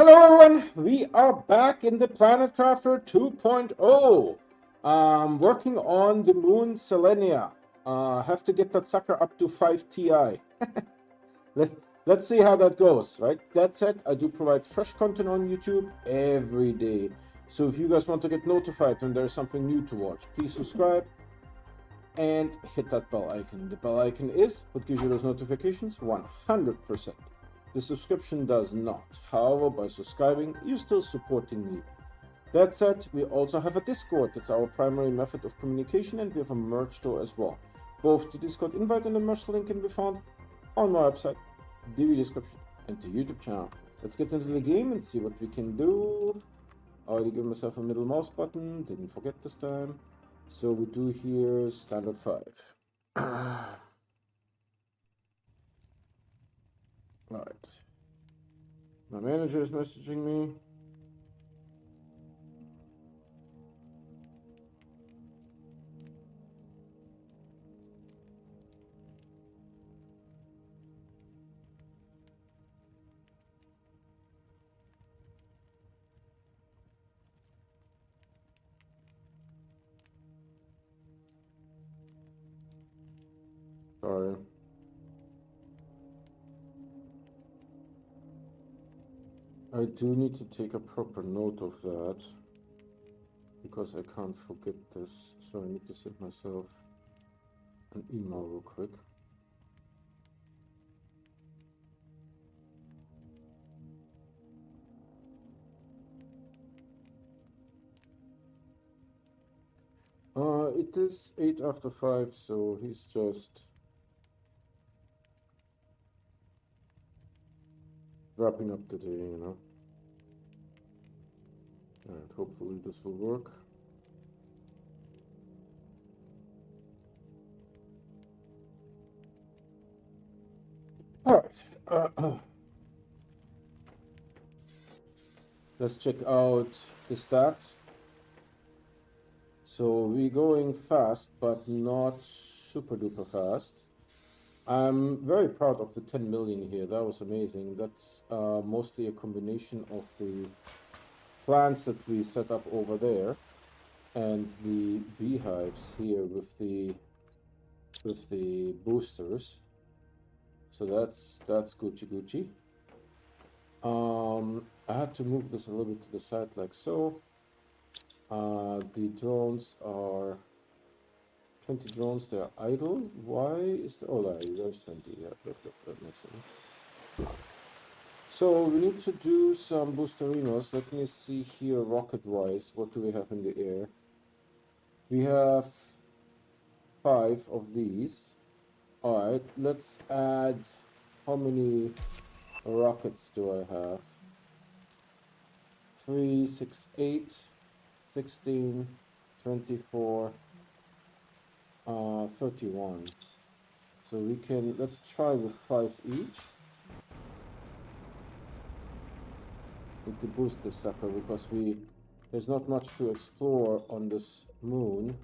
Hello everyone, we are back in the Planet Crafter 2.0. Working on the moon Selenia. Have to get that sucker up to 5 Ti. Let, let's see how that goes, right? That said, I do provide fresh content on YouTube every day. So if you guys want to get notified when there's something new to watch, please subscribe and hit that bell icon. The bell icon is what gives you those notifications 100%. The subscription does not. However, by subscribing, you're still supporting me. That said, we also have a Discord. That's our primary method of communication, and we have a merch store as well. Both the Discord invite and the merch link can be found on my website, the video description, and the YouTube channel. Let's get into the game and see what we can do. Already give myself a middle mouse button, didn't forget this time. So we do here standard 5. Alright. My manager is messaging me. Sorry. I do need to take a proper note of that because I can't forget this. So I need to send myself an email real quick. It is 8 after 5, so he's just wrapping up the day, you know. And hopefully this will work. Alright. Let's check out the stats. So we're going fast, but not super duper fast. I'm very proud of the 10 million here. That was amazing. That's mostly a combination of the plants that we set up over there and the beehives here with the boosters. So that's Gucci Gucci. I had to move this a little bit to the side like so. The drones are 20 drones, they're idle. Why is the... oh, there's 20, yeah, that makes sense. So we need to do some boosterinos. Let me see here rocket-wise, what do we have in the air? We have 5 of these. Alright, let's add... how many rockets do I have? 3, 6, 8, 16, 24, 31. So we can, let's try with 5 each. Need to boost this sucker because there's not much to explore on this moon.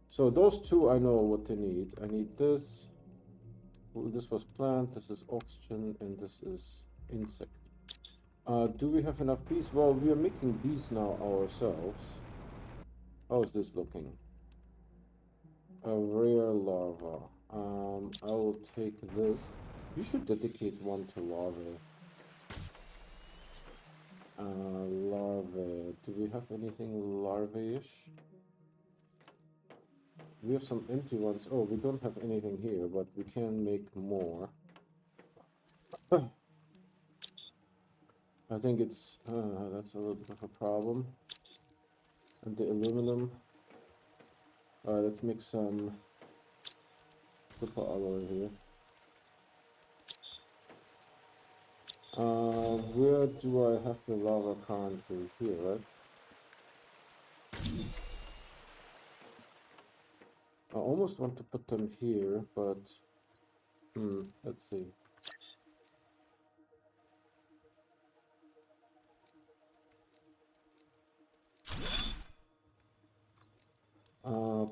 So those two I know what they need. I need this. This was plant, this is oxygen, and this is insect. Do we have enough bees? Well, we are making bees now ourselves. How is this looking? A rare larva. I will take this. You should dedicate one to larvae. Larvae. Do we have anything larvae-ish? We have some empty ones. Oh, we don't have anything here, but we can make more. I think it's... that's a little bit of a problem. And the aluminum. Let's make some super alloy here. Where do I have the lava currently? Here, right? I almost want to put them here, but let's see.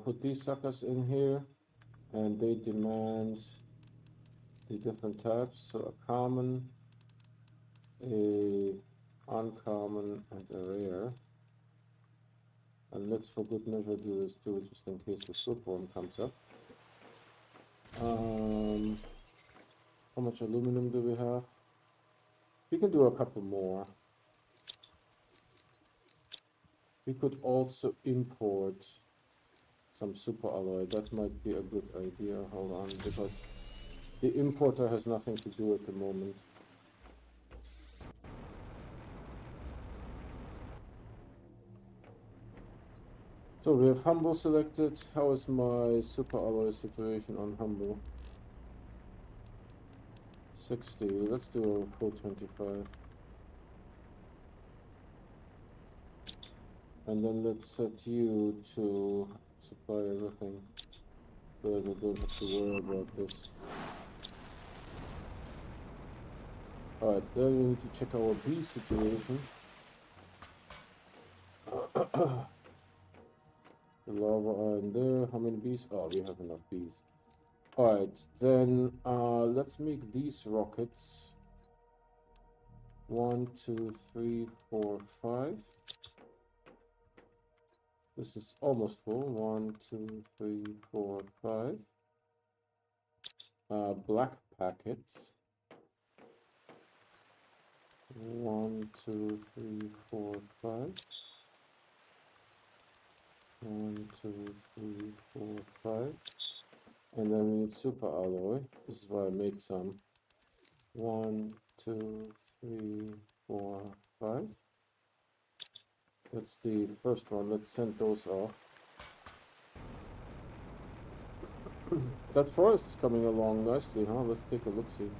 Put these suckers in here, and they demand the different types. So a common, a uncommon and a rare. And let's for good measure do this too, just in case the silkworm comes up. How much aluminum do we have? We can do a couple more. We could also import some super alloy. That might be a good idea. Hold on, because the importer has nothing to do at the moment. So we have Humble selected. How is my super alloy situation on Humble? 60. Let's do a full 25. And then let's set you to supply everything, so that I don't have to worry about this. Alright, then we need to check our bee situation. The lava iron there. How many bees? Oh, we have enough bees. Alright, then let's make these rockets. 1, 2, 3, 4, 5. This is almost full. 1, 2, 3, 4, 5. Black packets. 1, 2, 3, 4, 5. 1, 2, 3, 4, 5. And then we need super alloy. This is why I made some. 1, 2, 3, 4, 5. That's the first one. Let's send those off. That forest is coming along nicely, huh? Let's take a look-see.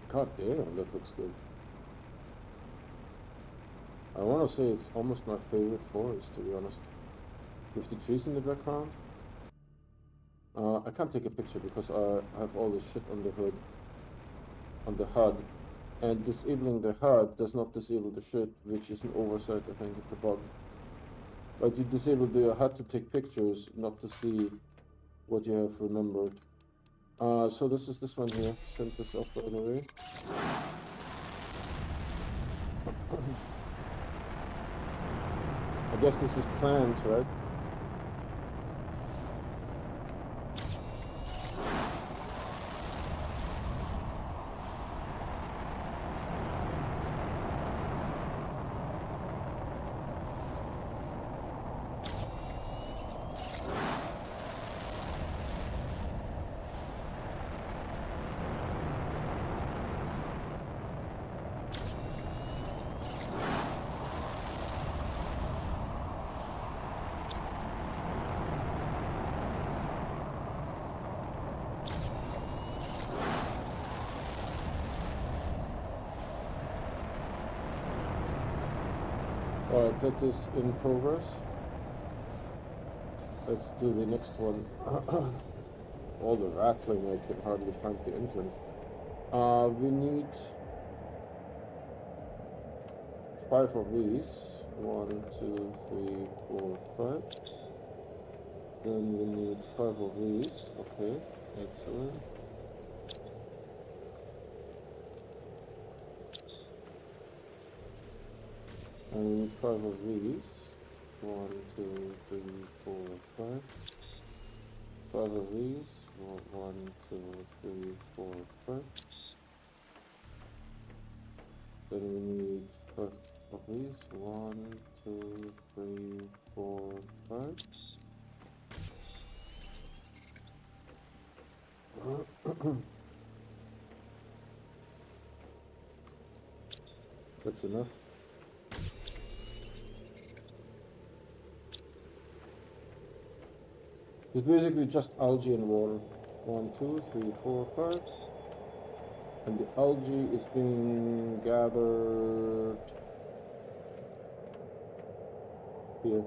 God damn, that looks good. I want to say it's almost my favorite forest, to be honest. With the trees in the background. I can't take a picture because I have all this shit on the hood, on the HUD, and disabling the HUD does not disable the shit, which is an oversight. I think it's a bug. But you disable the HUD to take pictures, not to see what you have remembered. So this is this one here. Send this off right away. I guess this is planned, right? Alright, that is in progress. Let's do the next one. All the rattling, I can hardly find the entrance. We need 5 of these. 1, 2, 3, 4, 5. Then we need 5 of these. Okay, excellent. And we need 5 of these. 1, 2, 3, 4, 5. 5 of these. 1, 2, 3, 4, 5. Then we need 5 of these. 1, 2, 3, 4, 5. That's enough. It's basically just algae and water. 1, 2, 3, 4, 5. And the algae is being gathered here.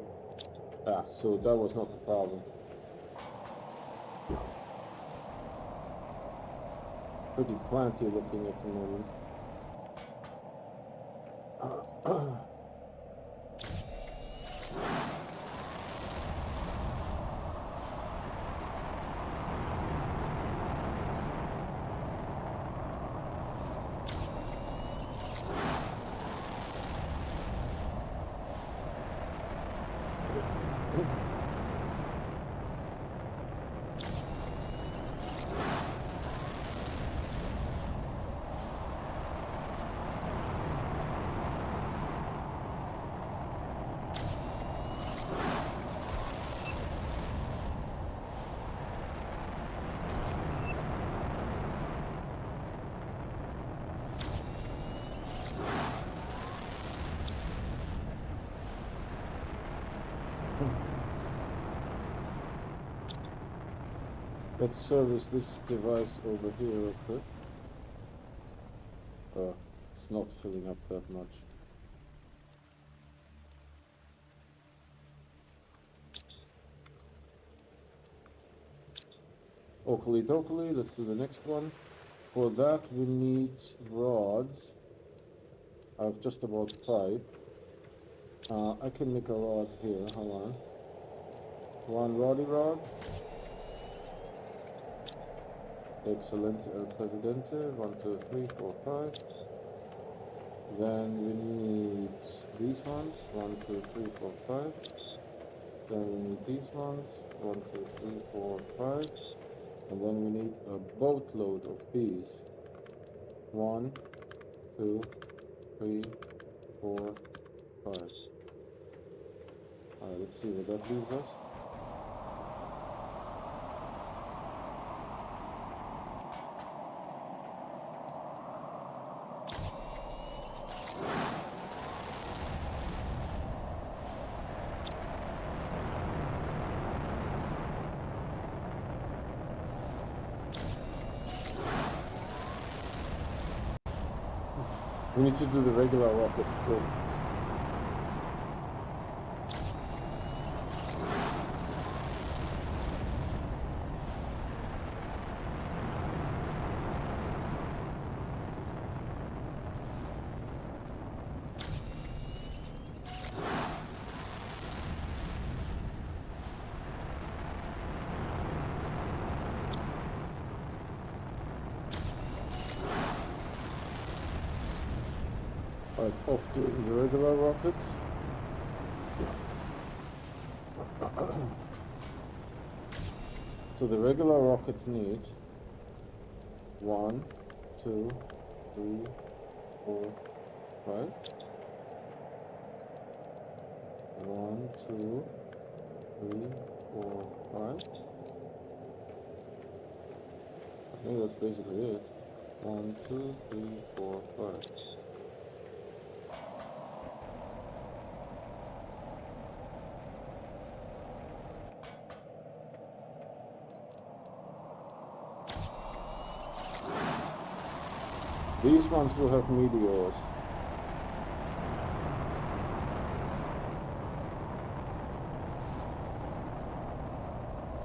Ah, so that was not the problem. Pretty planty looking at the moment. Let's service this device over here real quick. It's not filling up that much. Oakley dokley, let's do the next one. For that we need rods. I have just about 5. I can make a rod here, hold on. One roddy rod. Excellent, El Presidente. 1, 2, 3, 4, 5. Then we need these ones. 1, 2, 3, 4, 5. Then we need these ones. 1, 2, 3, 4, 5. And then we need a boatload of these. 1, 2, 3, 4, 5. Alright, let's see what that leaves us. We need to do the regular rockets too. Alright, off doing the regular rockets. So the regular rockets need 1, 2, 3, 4, 5. 1, 2, 3, 4, 5. I think that's basically it. 1, 2, 3, 4, 5. These ones will have meteors.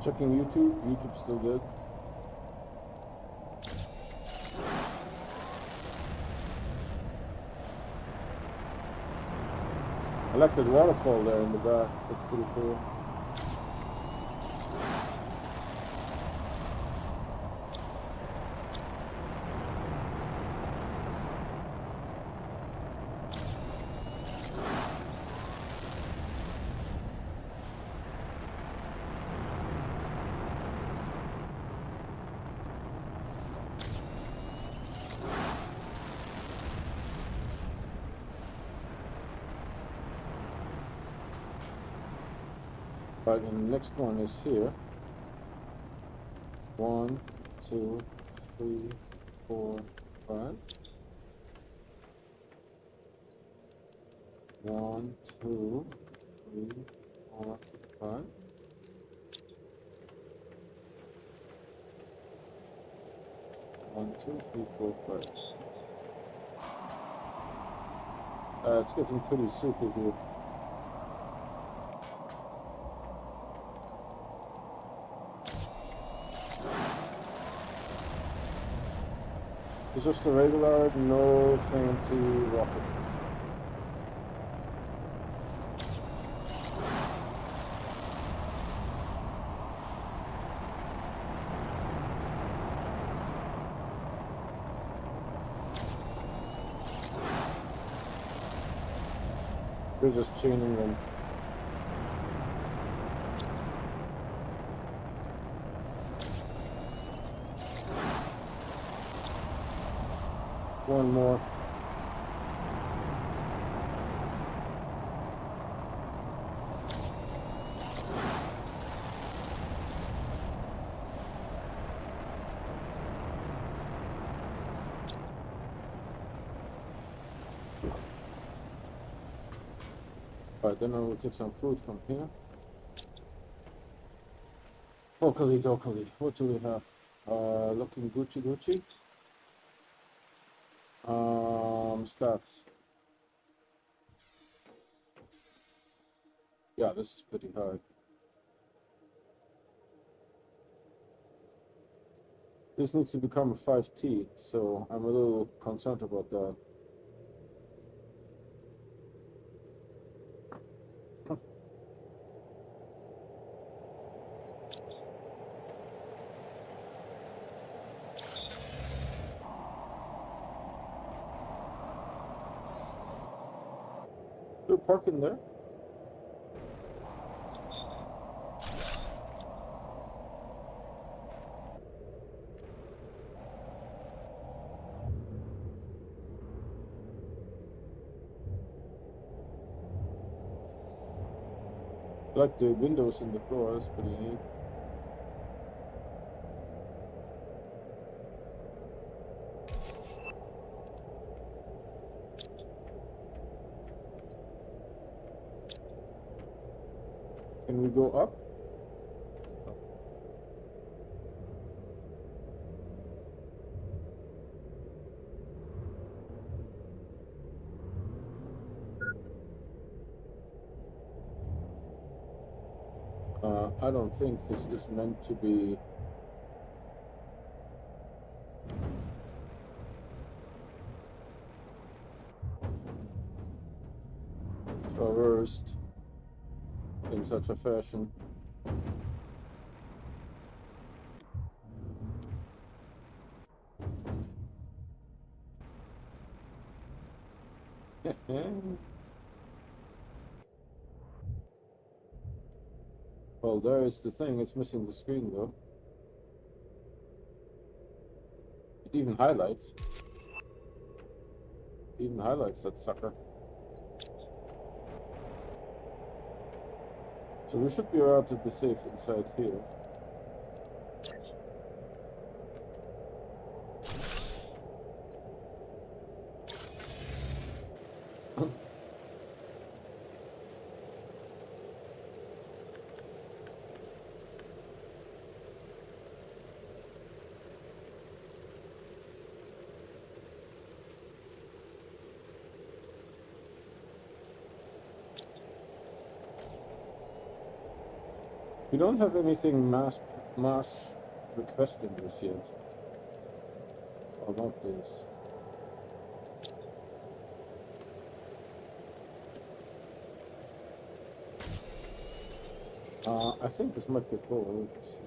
Checking YouTube. YouTube's still good. I like that waterfall there in the back. That's pretty cool. Right, and the next one is here. 1, 2, 3, 4, 5. 1, 2, 3, 4, 5. 1, 2, 3, 4, 5. It's getting pretty soupy here. It's just a regular, no fancy rocket. We're just chaining them. One more. Alright, then I will take some food from here. Dokali, dokali. What do we have? Looking Gucci Gucci. Stats. Yeah, this is pretty high. This needs to become a 5T, so I'm a little concerned about that. You're parking there? I like the windows in the floor, that's pretty neat. Can we go up? I don't think this is meant to be traversed in such a fashion. Well, there is the thing, it's missing the screen though. It even highlights. It even highlights that sucker. So we should be relatively safe inside here. We don't have anything mass requesting this yet. Or not this. I think this might be cool. Let's see.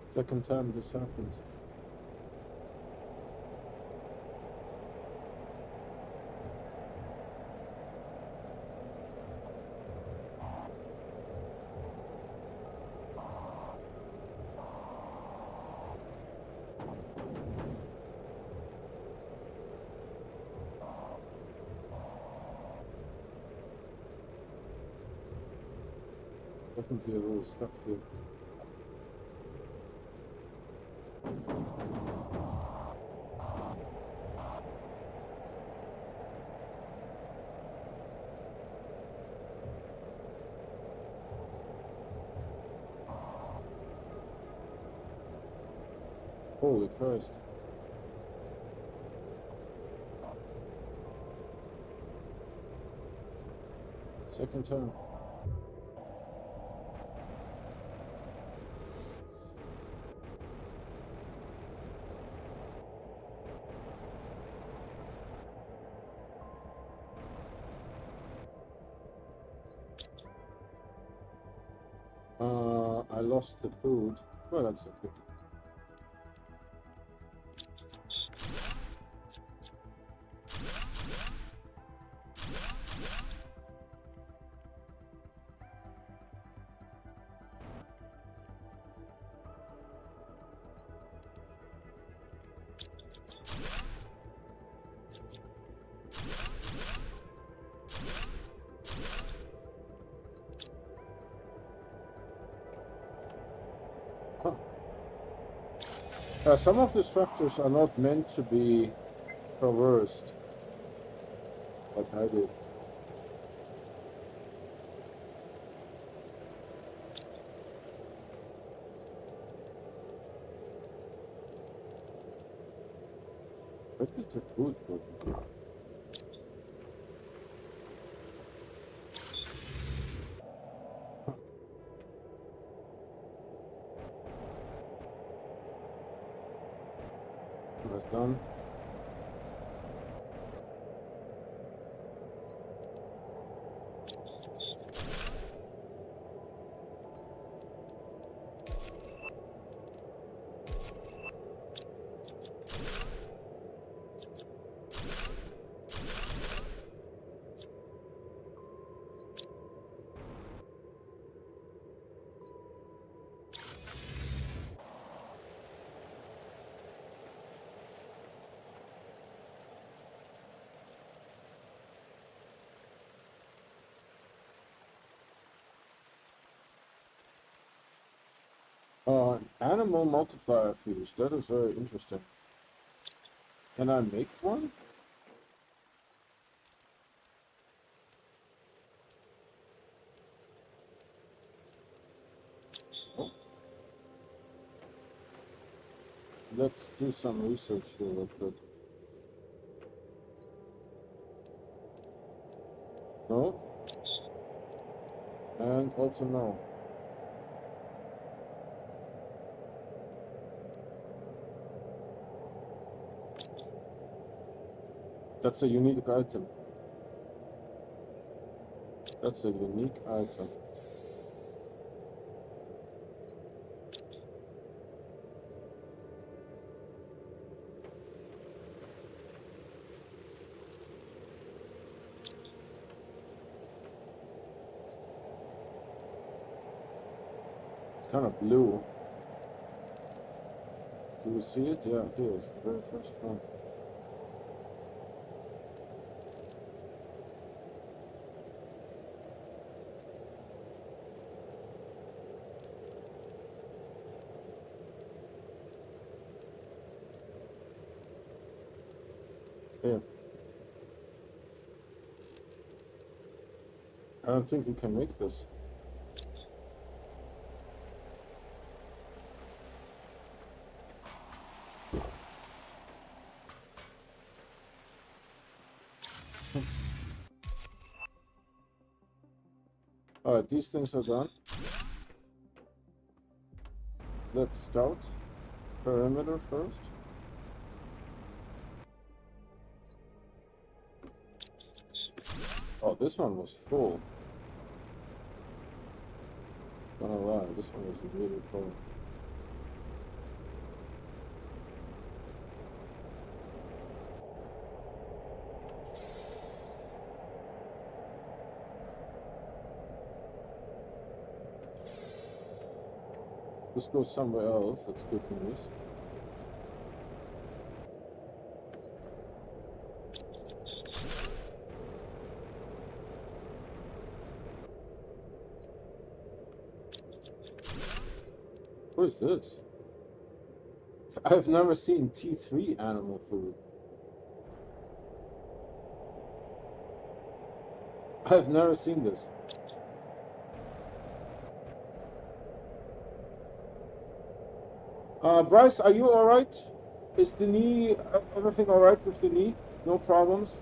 Second time this happened. Definitely a little stuck here. Holy Christ. Second turn. I lost the food. Well, that's okay. Some of the structures are not meant to be traversed, like I did. Where did the food go? That's done. Animal multiplier fuse. That is very interesting. Can I make one? Oh. Let's do some research here real quick. No. And also no. That's a unique item. That's a unique item. It's kind of blue. Do you see it? Yeah, here it's the very first one. Here. I don't think we can make this. Alright, these things are done. Let's scout perimeter first. Oh, this one was full. Gonna lie, this one was really full. Let's go somewhere else. That's good news. What is this? I've never seen T3 animal food. I've never seen this. Bryce, are you alright? Is the knee, everything alright with the knee? No problems?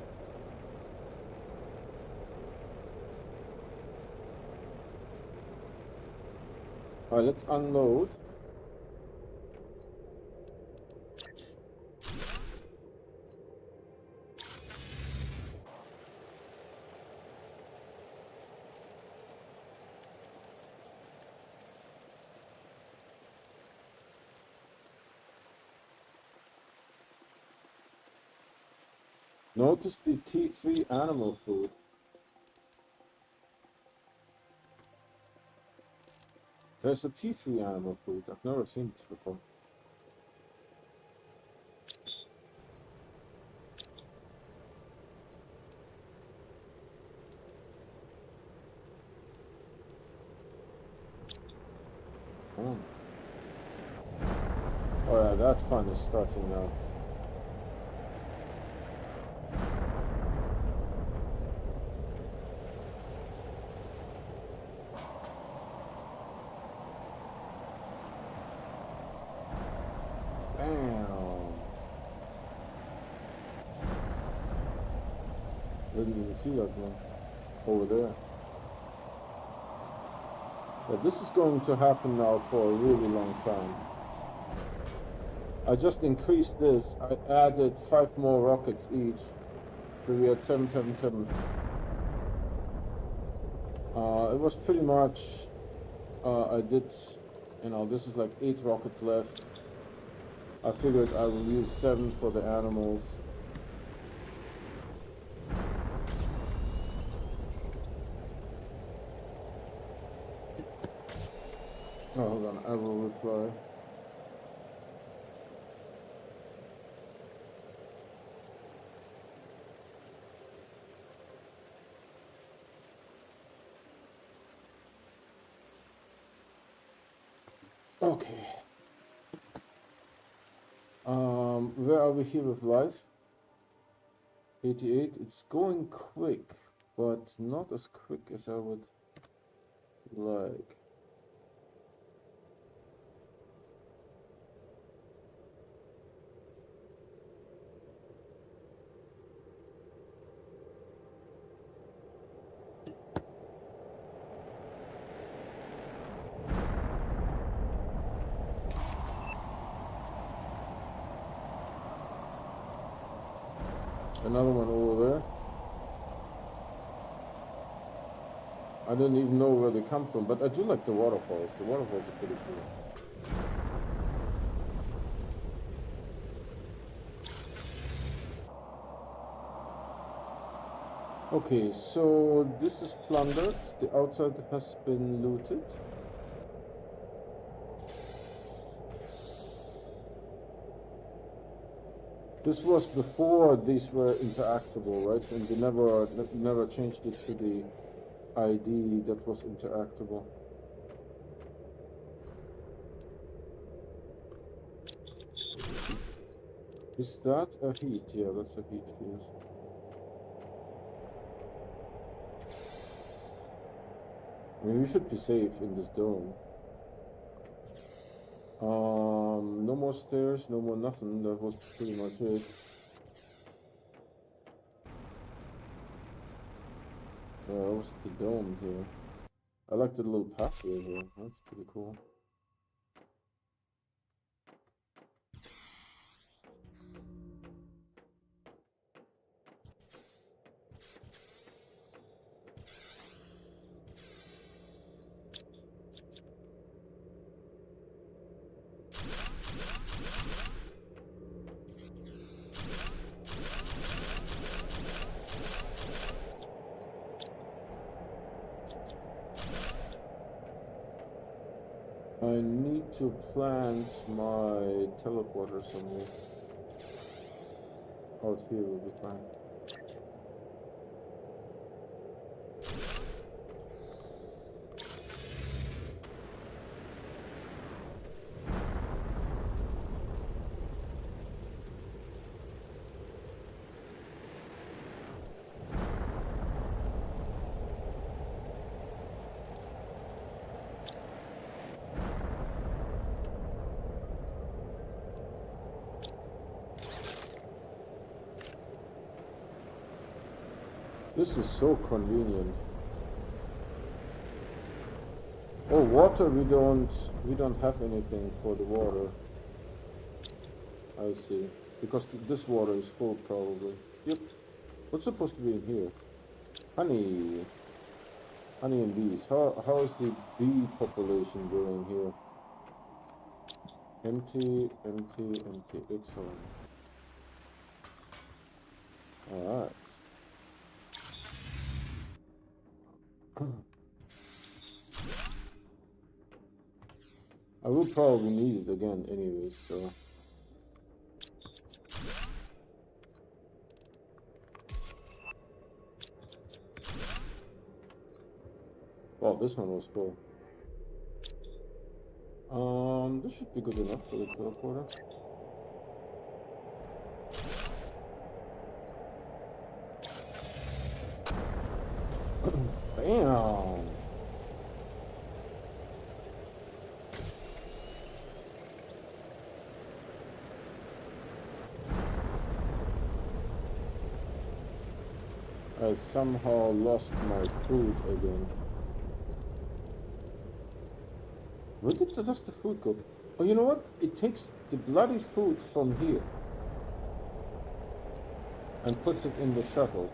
Alright, let's unload. Notice the T3 animal food. There's a T3 animal food. I've never seen this before. Oh. Oh yeah, that fun is starting now. Bam! Didn't even see that one over there. Yeah, this is going to happen now for a really long time. I just increased this. I added 5 more rockets each. So we had 777. It was pretty much, I did, you know, this is like 8 rockets left. I figured I will use 7 for the animals. Oh, hold on, I will reply. Okay. Where are we here with life? 88. It's going quick, but not as quick as I would like. Another one over there. I don't even know where they come from, but I do like the waterfalls. The waterfalls are pretty cool. Okay, so this is plundered. The outside has been looted. This was before these were interactable, right? And they never changed it to the ID that was interactable. Is that a heat? Yeah, that's a heat fuse. I mean, we should be safe in this dome. No more stairs, no more nothing. That was pretty much it. Yeah, that was the dome here. I like the little pathway here. That's pretty cool. I need to plant my teleporter somewhere. Out here will be fine. This is so convenient. Oh, water, we don't have anything for the water. I see. Because this water is full, probably. Yep. What's supposed to be in here? Honey. Honey and bees. How is the bee population doing here? Empty, empty, empty. Excellent. Alright. I will probably need it again anyways, so... Well, this one was full. This should be good enough for the teleporter. Bam! I somehow lost my food again. Where did the rest of the food go? Oh, you know what? It takes the bloody food from here and puts it in the shuttle.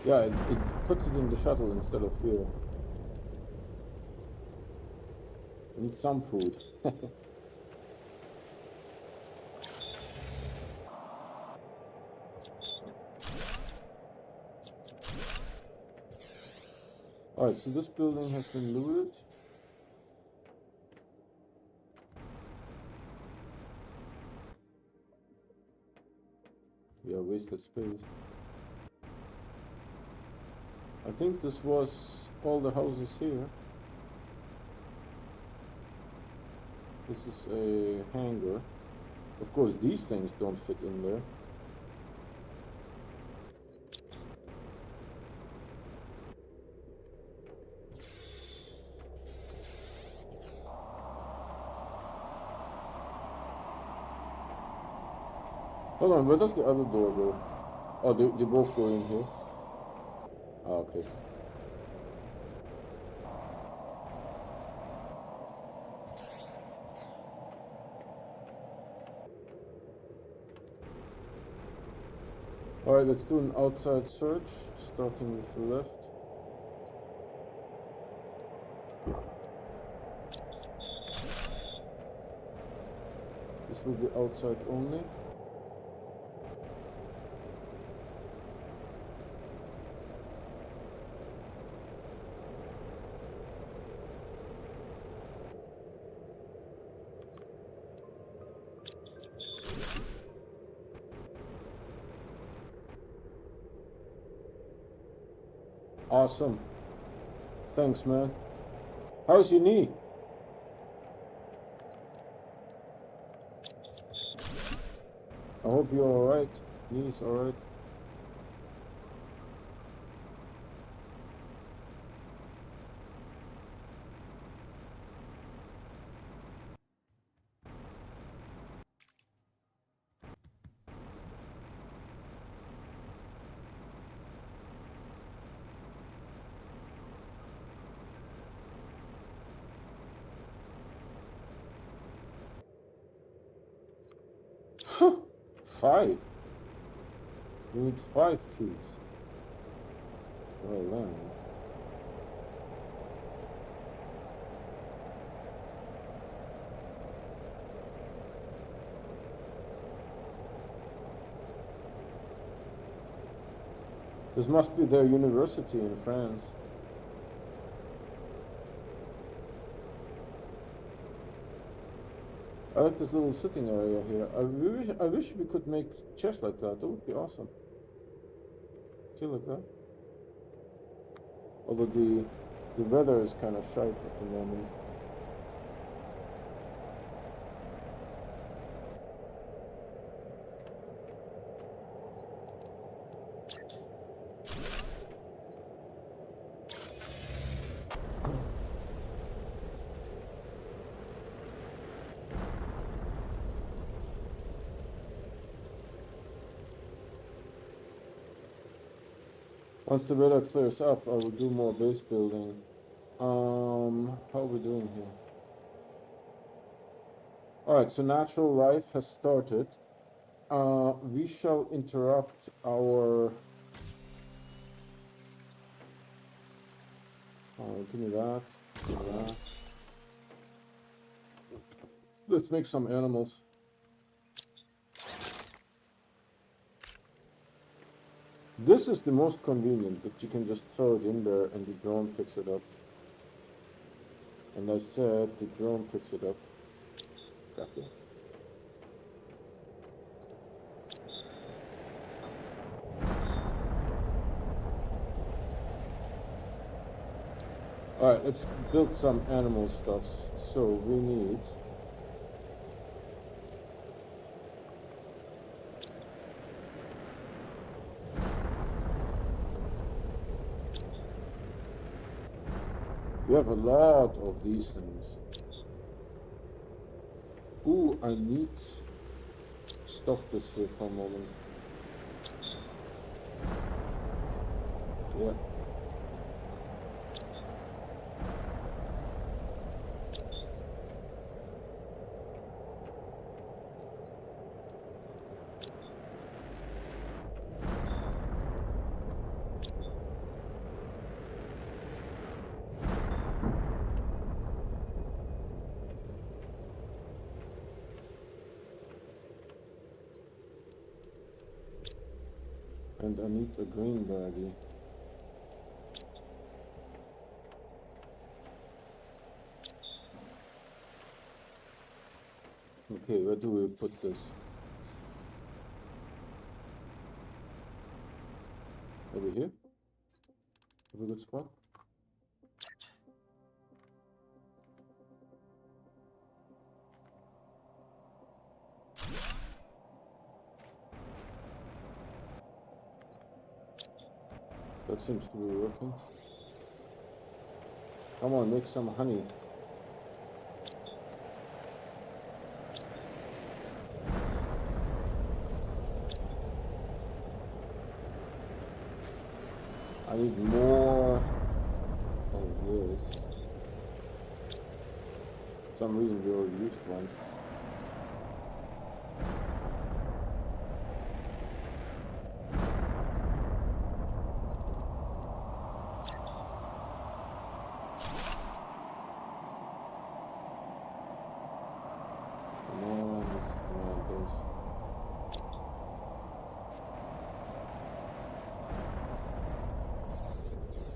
Yeah, it puts it in the shuttle instead of here. I need some food. Alright, so this building has been looted. Yeah, wasted space. I think this was all the houses here. This is a hangar. Of course, these things don't fit in there. Hold on, where does the other door go? Oh, they both go in here. Ah, okay. Alright, let's do an outside search, starting with the left. This will be outside only. Awesome. Thanks, man. How's your knee? I hope you're alright. Knee's alright. Five. You need 5 keys. Well then. This must be their university in France. I like this little sitting area here. I wish we could make chests like that. That would be awesome. See, like that. Although the weather is kind of shite at the moment. Once the weather clears up, I will do more base building. How are we doing here? Alright, so natural life has started. We shall interrupt our... give me that. Give me that. Let's make some animals. This is the most convenient, that you can just throw it in there and the drone picks it up. And I said the drone picks it up. Copy. Alright, let's build some animal stuffs. So we need... We have a lot of these things. Ooh, I need... Stop this here for a moment. Yeah. And I need a green baggie. Okay, where do we put this? Over here? Have a good spot? That seems to be working. Come on, make some honey. I need more of this. For some reason we already used one.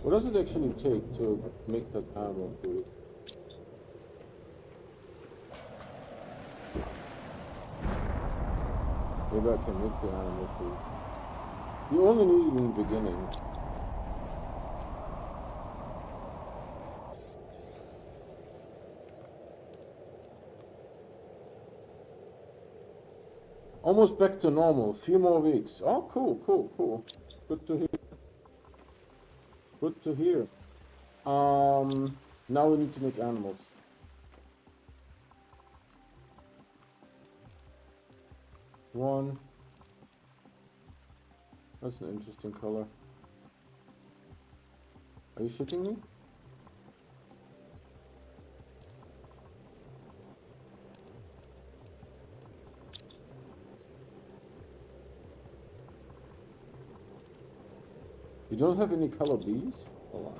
What does it actually take to make that animal food? Maybe I can make the animal food. You only need it in the beginning. Almost back to normal. Few more weeks. Oh, cool, cool, cool. Good to hear. Good to hear. Now we need to make animals. One. That's an interesting color. Are you shitting me? You don't have any color bees? Hold on.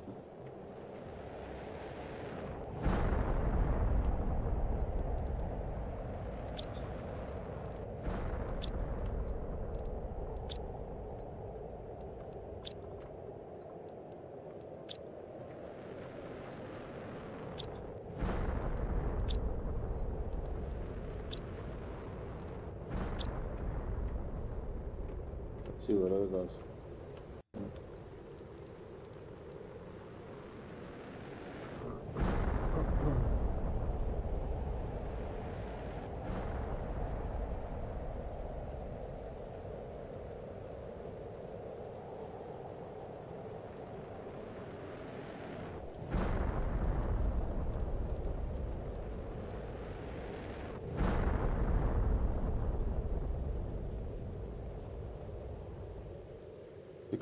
Let's see what other does.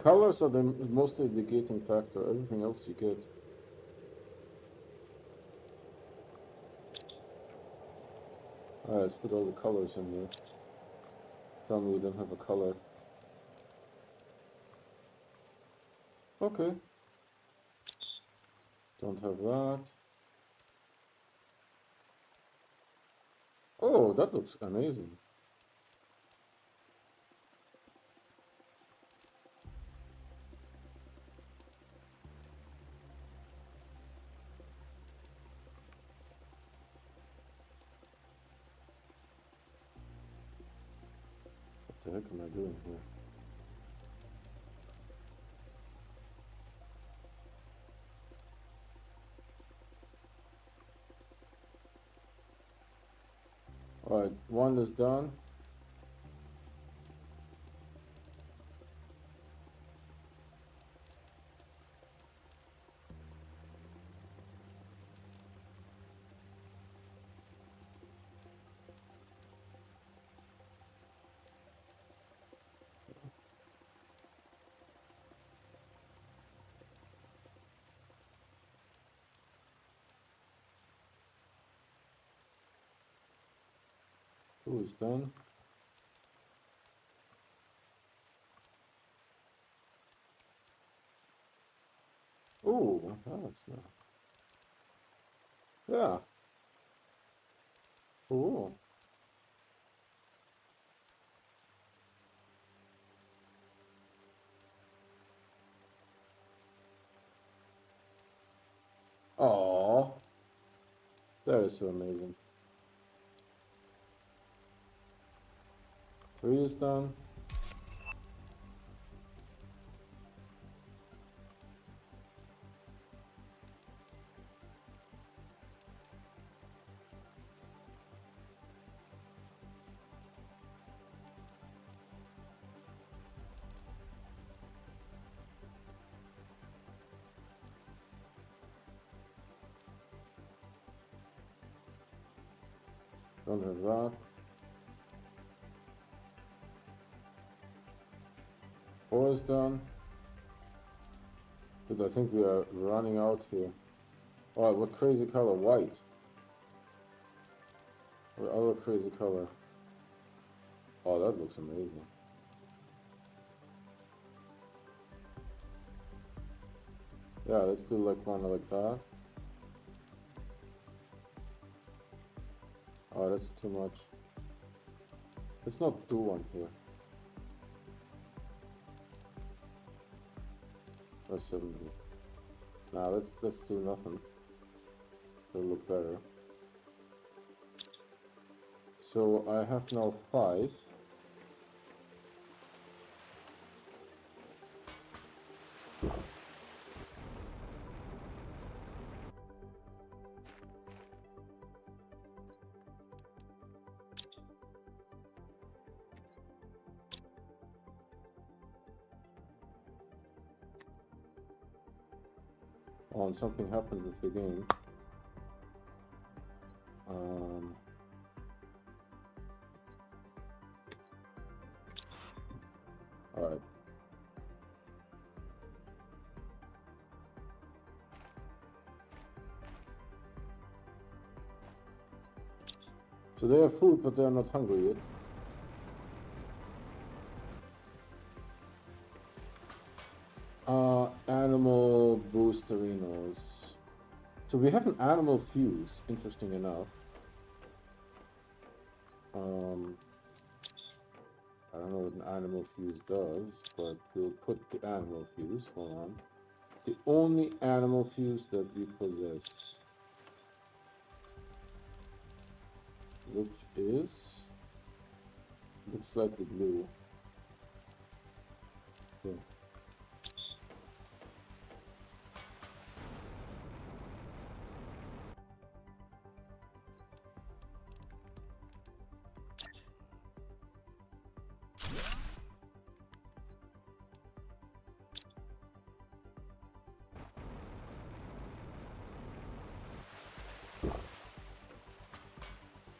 colors are mostly the gating factor. Everything else you get. Alright, let's put all the colors in here. Tell me we don't have a color. Okay. Don't have that. Oh, that looks amazing. What the heck am I doing here? Alright, one is done. Two is done. Oh, that's not. Yeah. Cool. Oh, that is so amazing. 3 is done. Don't have that. 4 is done. But I think we are running out here. Oh, what crazy color? White. What other crazy color? Oh, that looks amazing. Yeah, let's do like one like that. Oh, that's too much. Let's not do one here. Or 70. Nah, let's do nothing. It'll look better. So I have now 5. Oh, and something happened with the game. Alright. So they have food, but they're not hungry yet. Animal boosterinos. So we have an animal fuse, interesting enough. I don't know what an animal fuse does, but we'll put the animal fuse. Hold on. The only animal fuse that we possess, which looks like the blue. Yeah.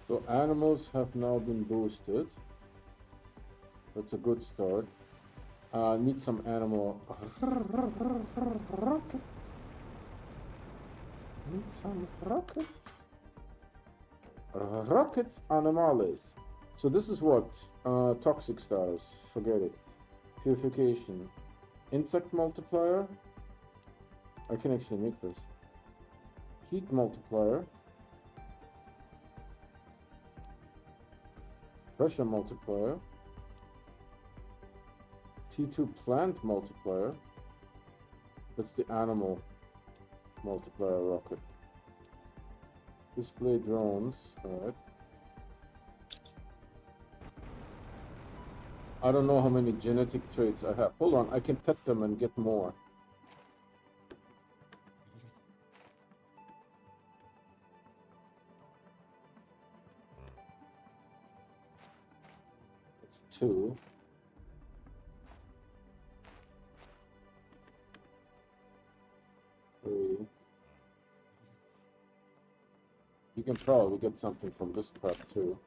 So animals have now been boosted. That's a good start. Need some animal rockets. Need some rockets. Rockets animales. So this is what? Toxic stars. Forget it. Purification. Insect multiplier. I can actually make this. Heat multiplier. Pressure multiplier. T2 plant multiplier. That's the animal multiplier rocket. Display drones. Alright. I don't know how many genetic traits I have. Hold on, I can pet them and get more. It's 2. You can probably get something from this crap too.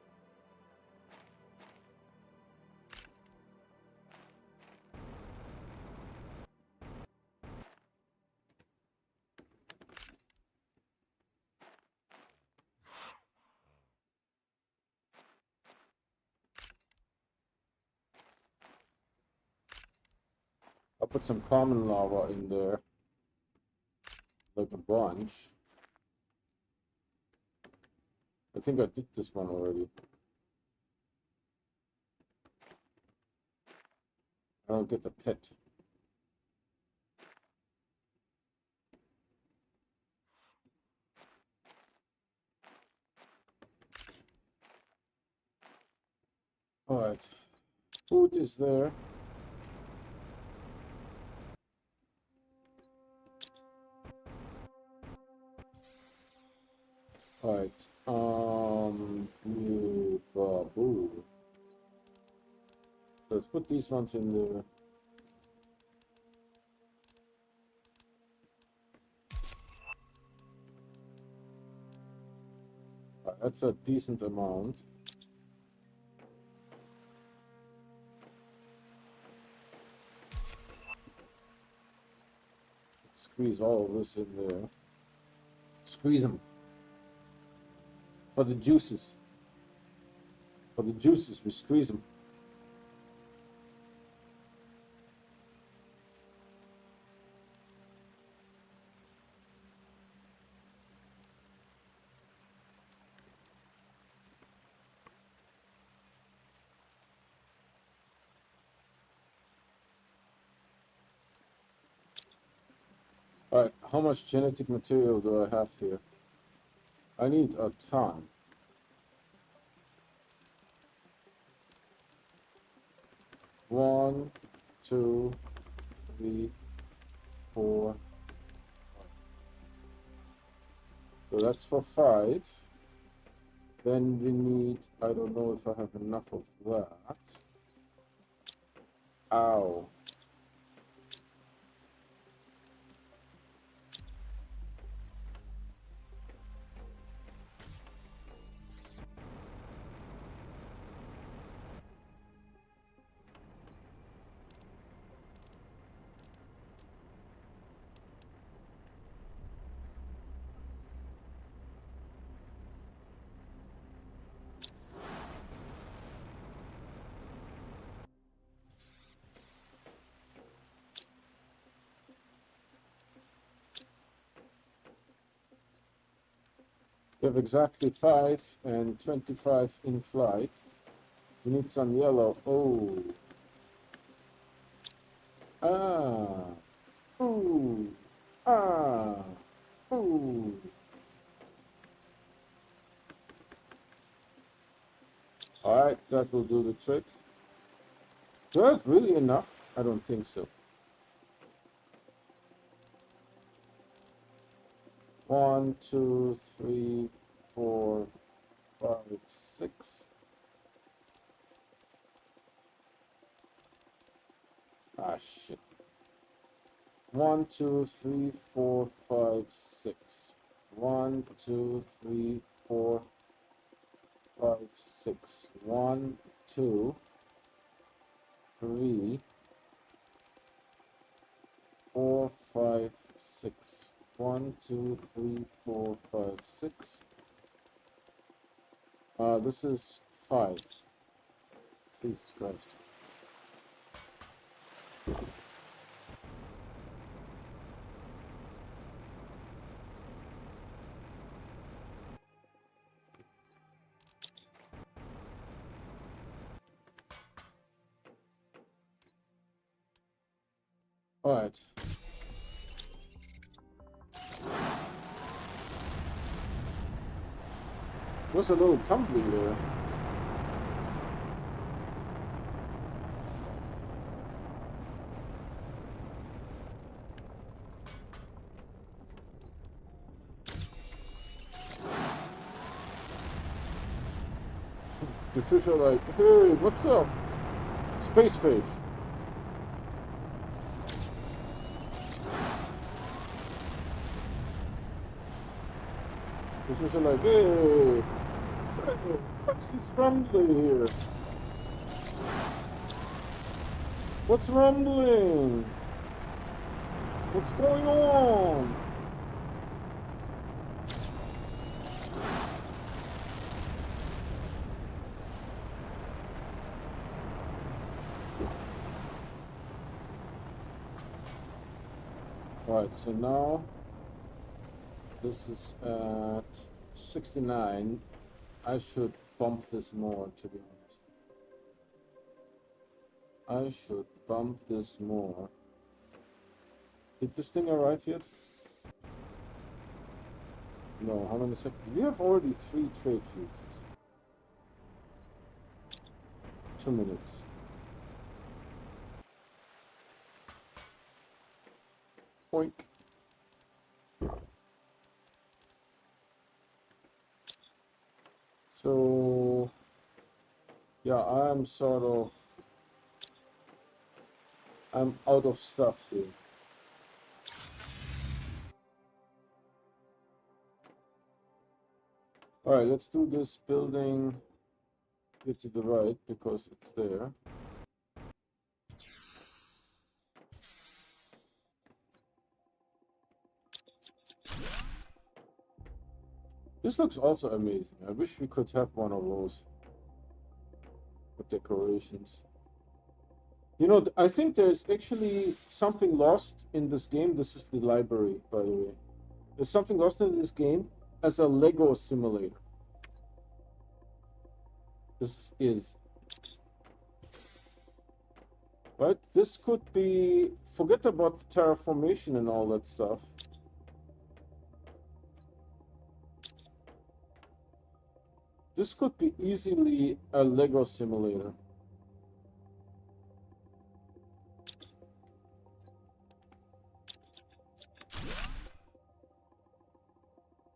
I'll put some common lava in there, like a bunch. I think I did this one already. I don't get the pet. Alright. Food is there. Alright. Babu. Let's put these ones in there. That's a decent amount. Let's squeeze all of this in there. Squeeze them. For the juices. For the juices, we squeeze them. Alright, how much genetic material do I have here? I need a ton. One, two, three, four. So that's for 5. Then we need, I don't know if I have enough of that. Ow. We have exactly 5 and 25 in flight. We need some yellow. Oh. Ah. Ooh. Ah. Ooh. Alright, that will do the trick. Do I have really enough? I don't think so. 1, 2, 3, 4, 5, 6. Ah, shit. 1, 2, 3, 4, 5, 6. 1, 2, 3, 4, 5, 6. 1, 2, 3, 4, 5, 6. 1, 2, 3, 4, 5, 6. This is 5. Jesus Christ. Alright. Was a little tumbly there. The fish are like, hey, what's up? Space fish. The fish are like, hey, what's this rumbling here? What's rumbling? What's going on? Alright, so now this is at 69. I should bump this more, to be honest. I should bump this more. Did this thing arrive yet? No, how many seconds? We have already 3 trade fuses. 2 minutes. Oink. So, yeah, I'm out of stuff here. Alright, let's do this building here to the right because it's there. This looks also amazing. I wish we could have one of those with decorations. You know, I think there's actually something lost in this game. This is the library, by the way. There's something lost in this game as a Lego simulator. This is. Right? This could be. Forget about the terraformation and all that stuff. This could be easily a Lego simulator.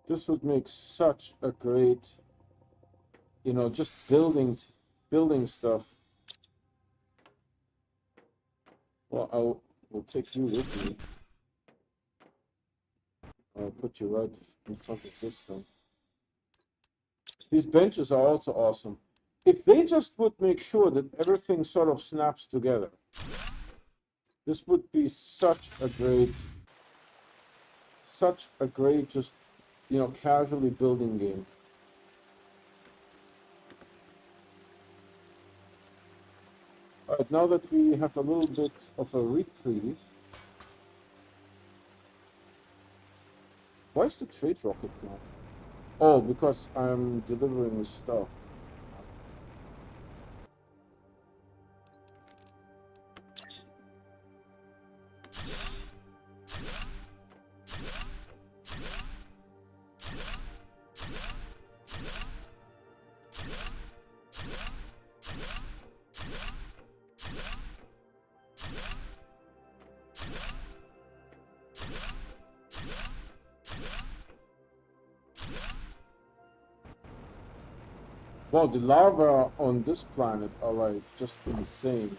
This would make such a great, you know, just building stuff. Well, will take you with me. I'll put you right in front of this thing. These benches are also awesome. If they just would make sure that everything sort of snaps together, this would be such a great, just, you know, casually building game. All right, now that we have a little bit of a reprieve, why is the trade rocket now? Oh, because I'm delivering stuff. Wow, the lava on this planet are like just insane.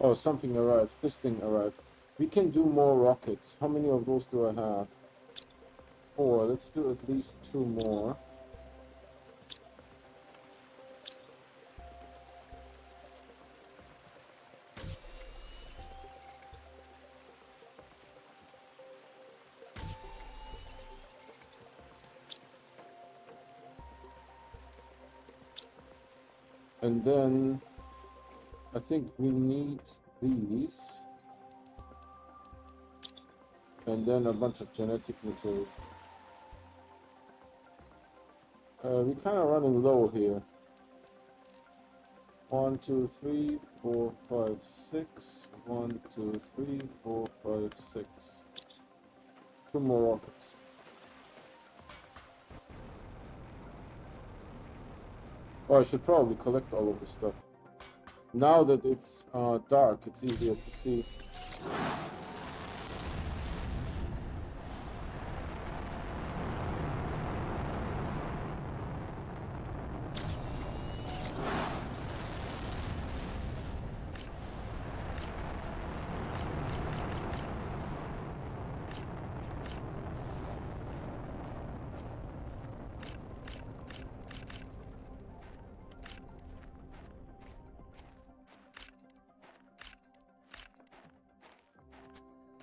Oh, something arrived. This thing arrived. We can do more rockets. How many of those do I have? 4. Let's do at least 2 more. And then I think we need these. And then a bunch of genetic material. We're kind of running low here. 1, 2, 3, 4, 5, 6. 1, 2, 3, 4, 5, 6. 2 more rockets. Oh, I should probably collect all of this stuff. Now that it's dark, it's easier to see.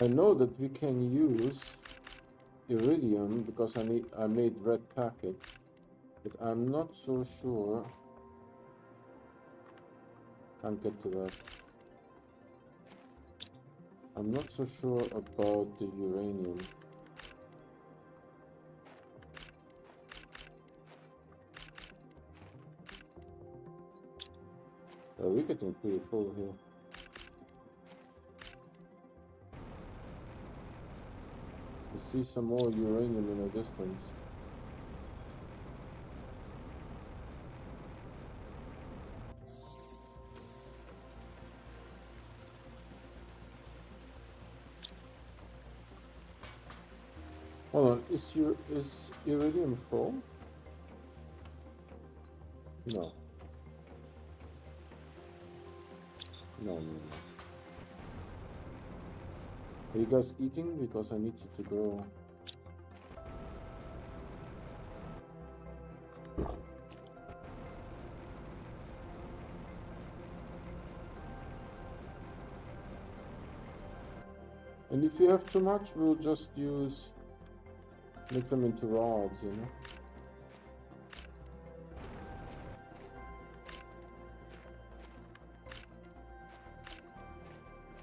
I know that we can use iridium because I made red packets, but I'm not so sure. Can't get to that. I'm not so sure about the uranium. We're getting pretty full here. We see some more uranium in the distance. Hold on, is iridium full? No. No. Are you guys eating? Because I need you to grow. And if you have too much, we'll just make them into rods, you know?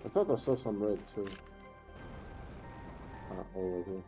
I thought I saw some red too. Over here.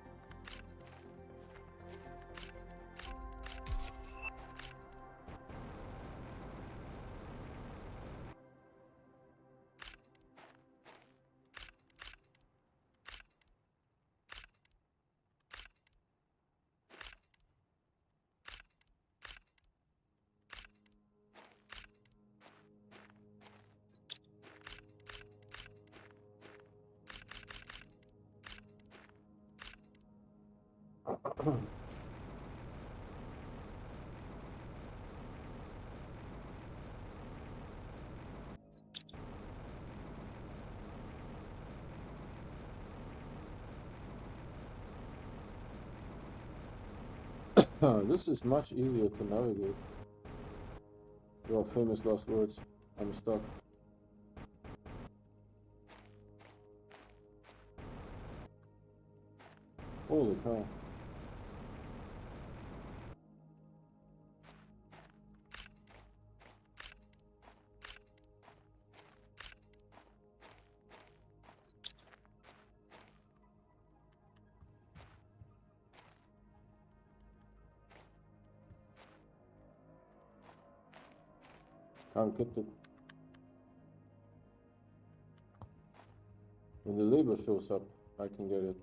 This is much easier to navigate. Your famous last words. I'm stuck. Holy cow. Can't get it. When the label shows up, I can get it.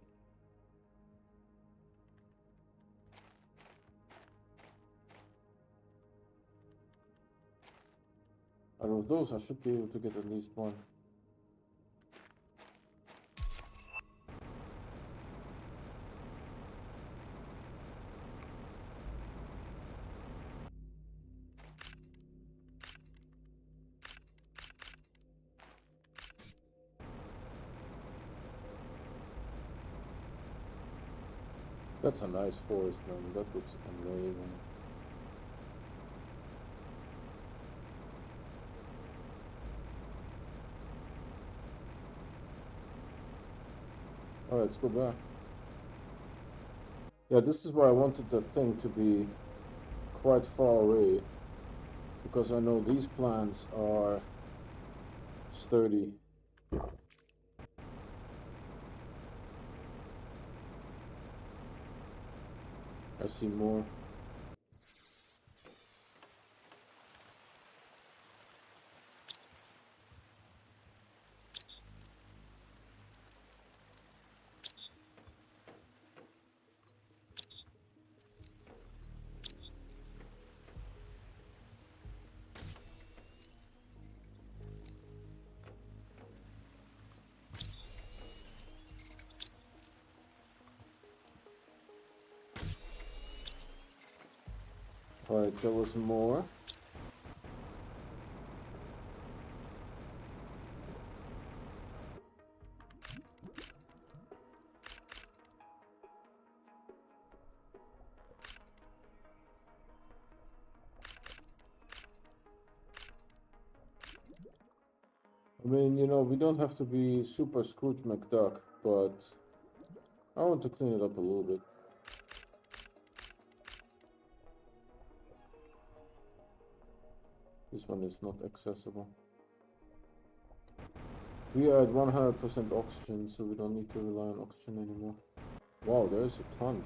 Out of those, I should be able to get at least one. That's a nice forest, man. That looks amazing. Alright, let's go back. Yeah, this is why I wanted that thing to be quite far away, because I know these plants are sturdy. I see more. Alright, there was more. I mean, you know, we don't have to be super Scrooge McDuck, but I want to clean it up a little bit. This one is not accessible. We are at 100% oxygen, so we don't need to rely on oxygen anymore. Wow, there's a ton.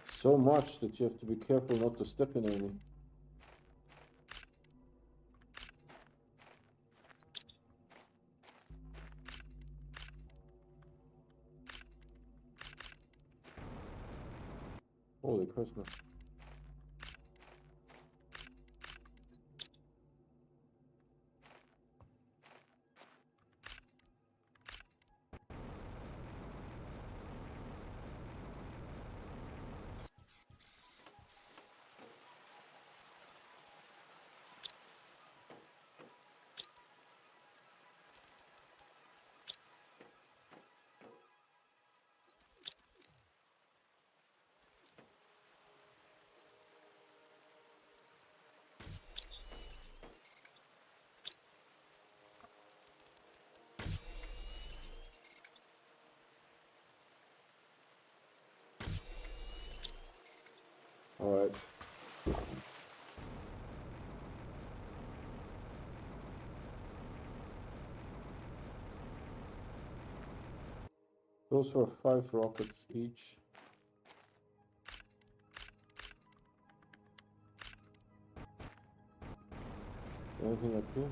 So much that you have to be careful not to step in any. Holy Christmas. Alright. Those were 5 rockets each. Anything up here?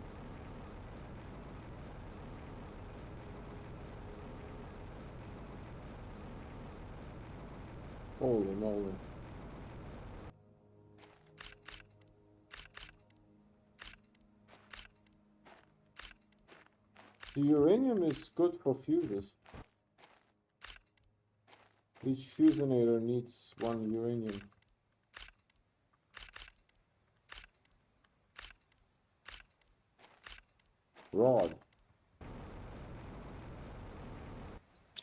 Holy moly. The uranium is good for fuses. Each fusionator needs 1 uranium. Rod.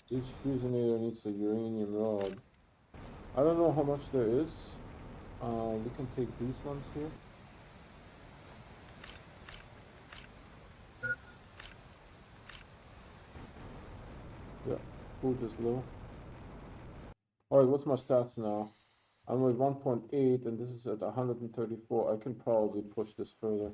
Each fusionator needs a uranium rod. I don't know how much there is. We can take these ones here. Yeah, food is low. Alright, what's my stats now? I'm with 1.8 and this is at 134. I can probably push this further.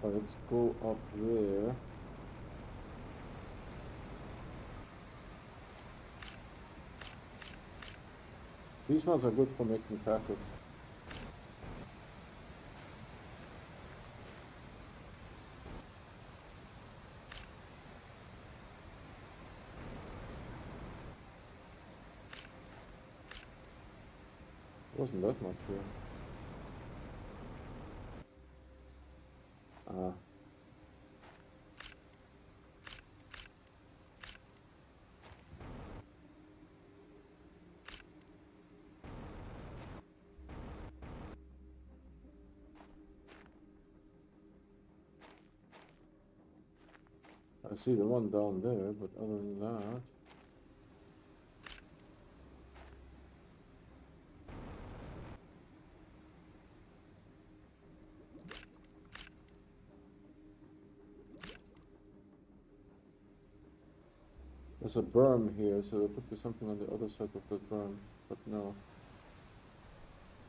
Let's go up there. These ones are good for making packets. Wasn't that much here. I see the one down there, but other than that... There's a berm here, so there could be something on the other side of the berm, but no.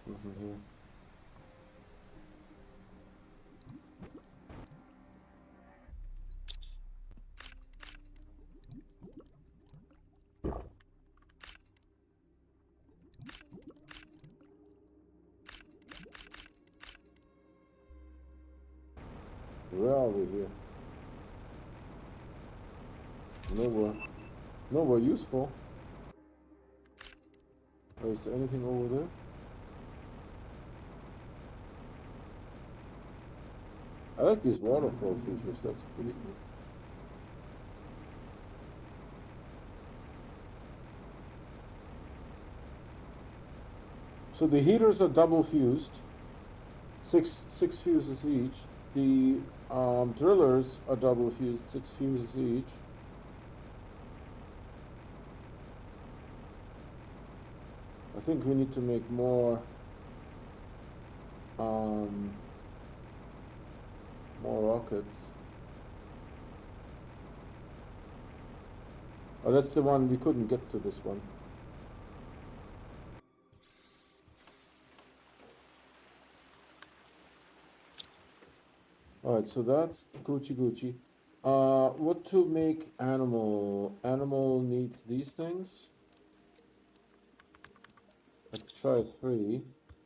There's nothing here. Where are we here? Nowhere. Nowhere useful. Oh, is there anything over there? I like these waterfall features, that's pretty good. So the heaters are double fused, six fuses each. The drillers are double fused, 6 fuses each. I think we need to make more rockets. Oh, that's the one we couldn't get to, this one. Alright, so that's Gucci. What to make animal? Animal needs these things. Let's try 3.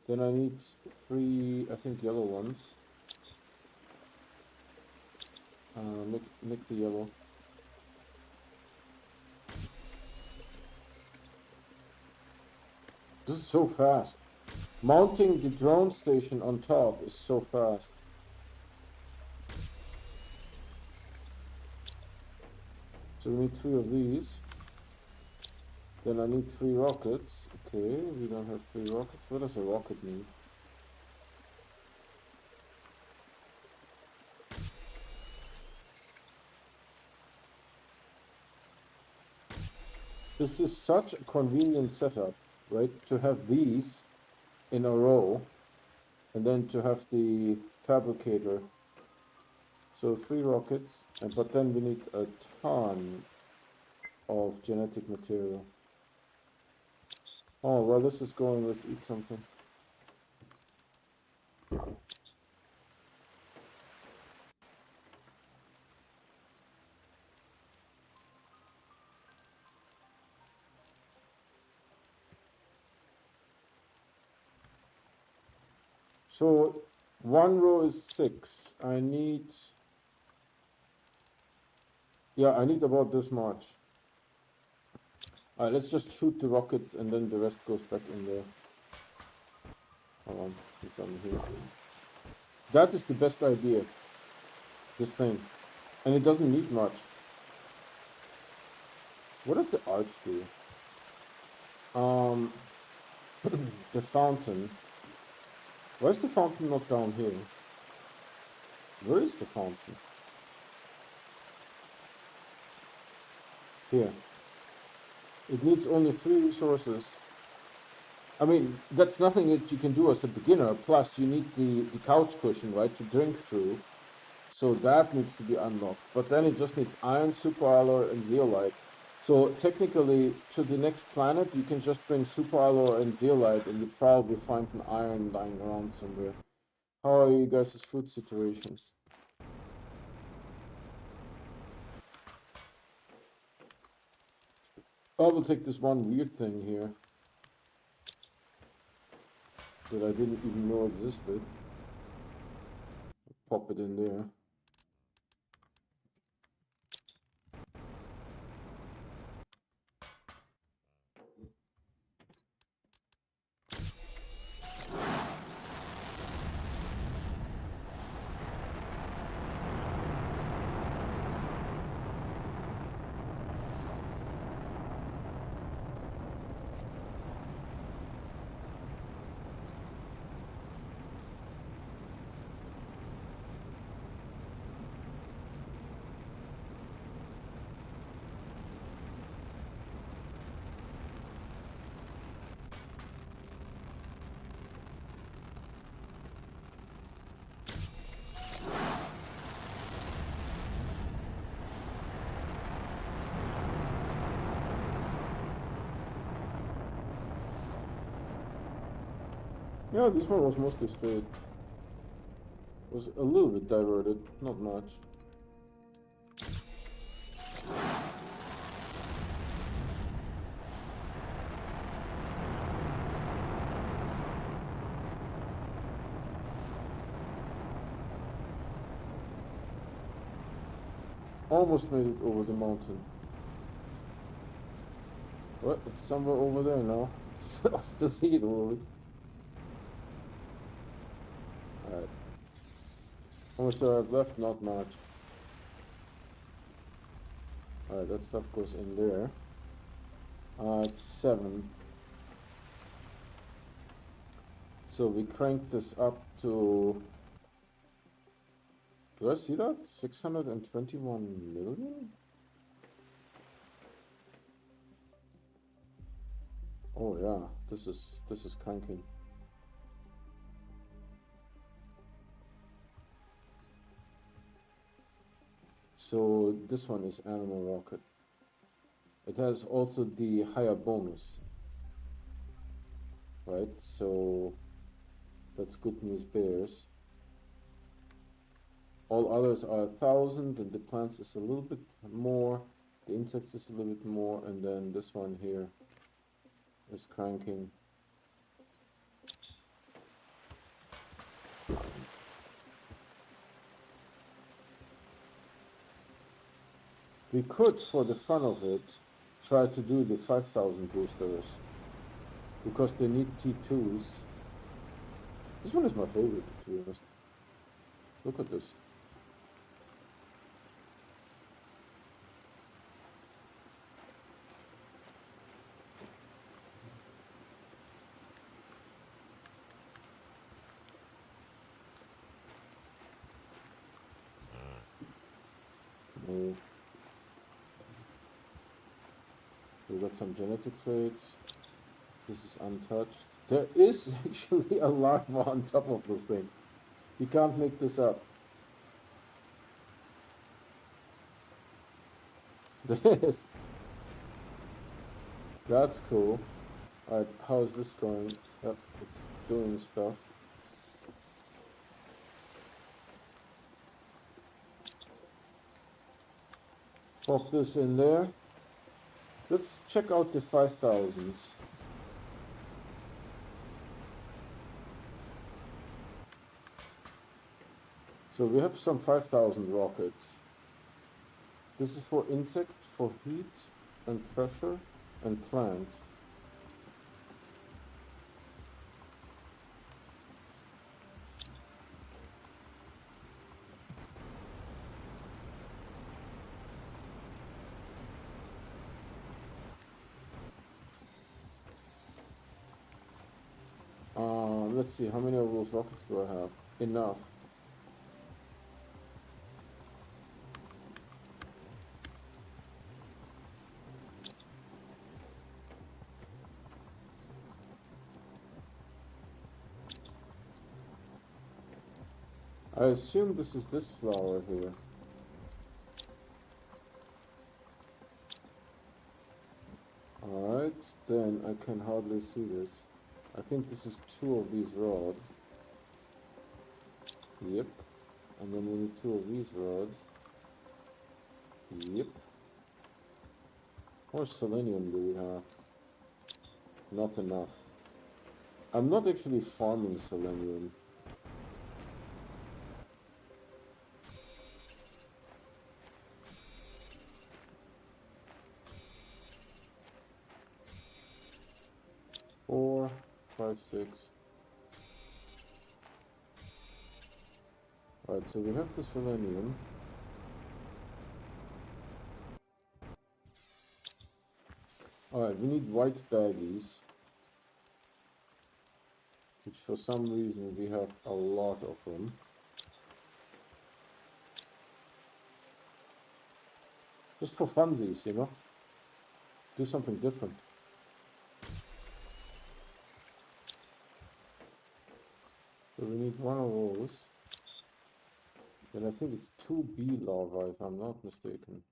Then I need 3, I think, yellow ones. Make the yellow. This is so fast. Mounting the drone station on top is so fast. So we need 3 of these. Then I need 3 rockets. Okay, we don't have 3 rockets. What does a rocket need? This is such a convenient setup, right? To have these in a row, and then to have the fabricator. So 3 rockets, but then we need a ton of genetic material. Oh, while this is going, let's eat something. So 1 row is 6. I need about this much. Alright, let's just shoot the rockets and then the rest goes back in there. Hold on, it's on here. That is the best idea. This thing. And it doesn't need much. What does the arch do? The fountain. Why is the fountain not down here? Where is the fountain? Here. It needs only 3 resources. I mean, that's nothing that you can do as a beginner. Plus, you need the couch cushion, right, to drink through. So that needs to be unlocked. But then it just needs iron, superalloy, and zeolite. So technically, to the next planet, you can just bring superalloy and zeolite, and you probably find an iron lying around somewhere. How are you guys' food situations? I will take this one weird thing here that I didn't even know existed. Pop it in there. Yeah, this one was mostly straight. Was a little bit diverted, not much. Almost made it over the mountain. What? It's somewhere over there now. I still see it a little bit. Alright. How much do I have left? Not much. Alright, that stuff goes in there. 7. So we crank this up to... Do I see that? 621 million? Oh yeah, this is cranking. So this one is Animal Rocket. It has also the higher bonus. Right, so that's good news bears. All others are 1,000, and the plants is a little bit more, the insects is a little bit more, and then this one here is cranking. We could, for the fun of it, try to do the 5,000 boosters, because they need T2s. This one is my favorite, to be honest. Look at this. No. We got some genetic traits. This is untouched. There is actually a larva on top of the thing. You can't make this up. That's cool. Alright, how is this going? Yep, it's doing stuff. Pop this in there. Let's check out the 5,000s. So we have some 5,000 rockets. This is for insect, for heat and pressure and plant. Let's see, how many of those rockets do I have? Enough. I assume this is this flower here. Alright, then I can hardly see this. I think this is 2 of these rods. Yep. And then we need 2 of these rods. Yep. How much selenium do we have? Not enough. I'm not actually farming selenium. Four, 5, 6. Alright, so we have the selenium. Alright, we need white baggies. Which for some reason we have a lot of them. Just for funsies, you know? Do something different. So we need 1 of those. And I think it's 2 bee larvae, if I'm not mistaken.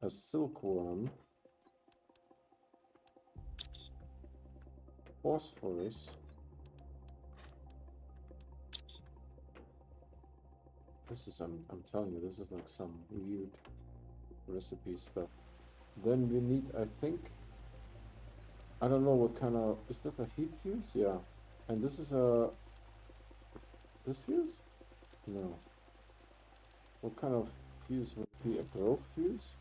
A silkworm. phosphorus. This is, I'm telling you, this is like some weird recipe stuff. Then we need, I think, I don't know what kind of, is that a heat fuse? Yeah. And this is a, this fuse? No. What kind of fuse would be a growth fuse?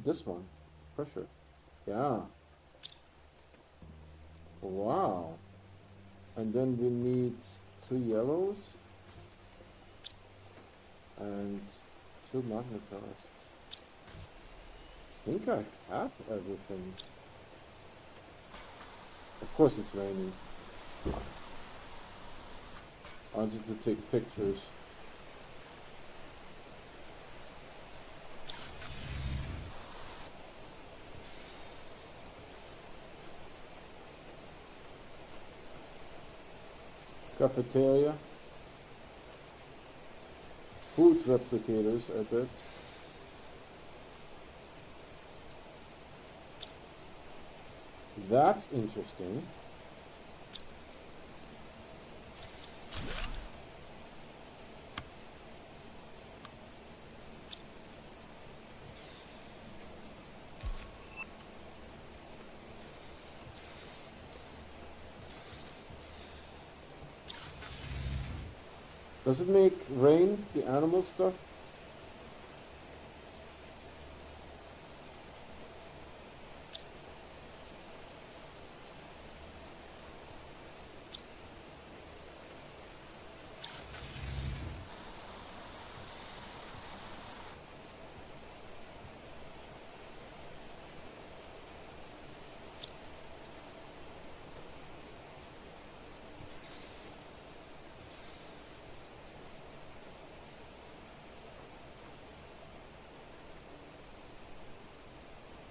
This one. Pressure. Yeah. Wow. And then we need 2 yellows and 2 magnetars. I think I have everything. Of course it's raining. I wanted to take pictures. Cafeteria. Food replicators, I bet. That's interesting. Does it make rain, the animal stuff?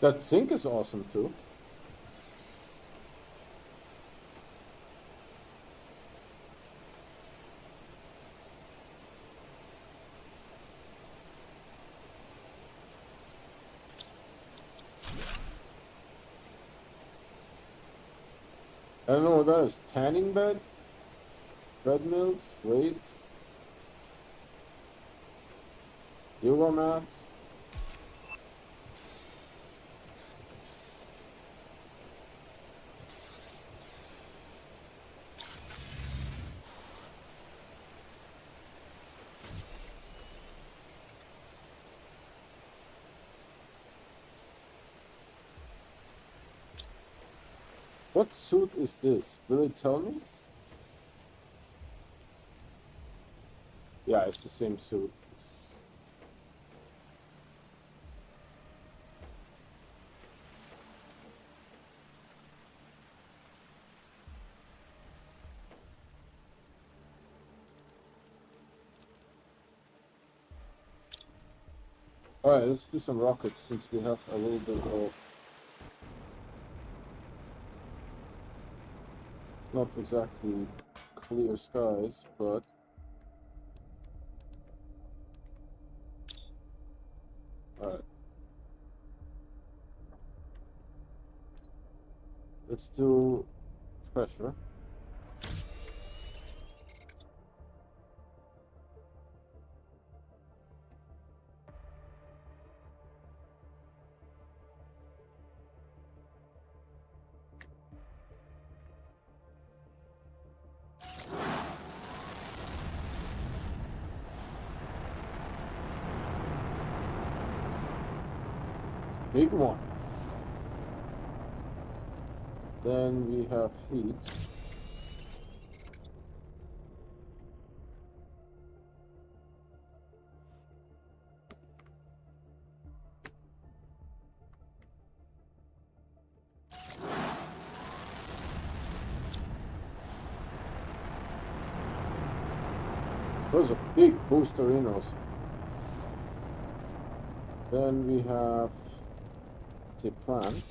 That sink is awesome too. I don't know what that is. Tanning bed? Bed mills? Weights? Yoga mats? What suit is this? Will it tell me? Yeah, it's the same suit. Alright, let's do some rockets since we have a little bit of... It's not exactly clear skies, but... Alright. Let's do pressure. Big one. Then we have heat. Those are big boosterinos. Then we have, let's say, plant.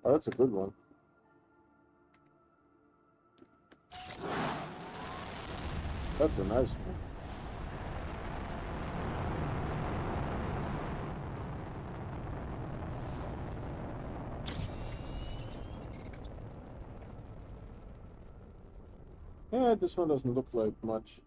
Oh, that's a good one. That's a nice one. Yeah, this one doesn't look like much.